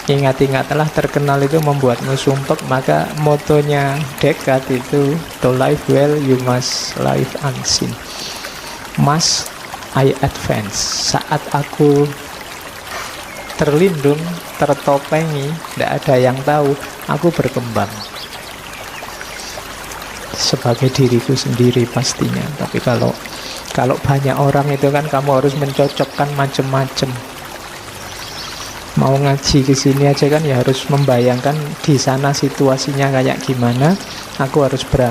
Ingat-ingatlah, terkenal itu membuatmu sumpek. Maka motonya Descartes itu, to live well you must live unseen. Must I advance. Saat aku terlindung, tertopengi, tidak ada yang tahu, aku berkembang sebagai diriku sendiri pastinya. Tapi kalau banyak orang itu kan kamu harus mencocokkan macam-macam. Mau ngaji ke sini aja kan ya harus membayangkan di sana situasinya kayak gimana. Aku harus berangkat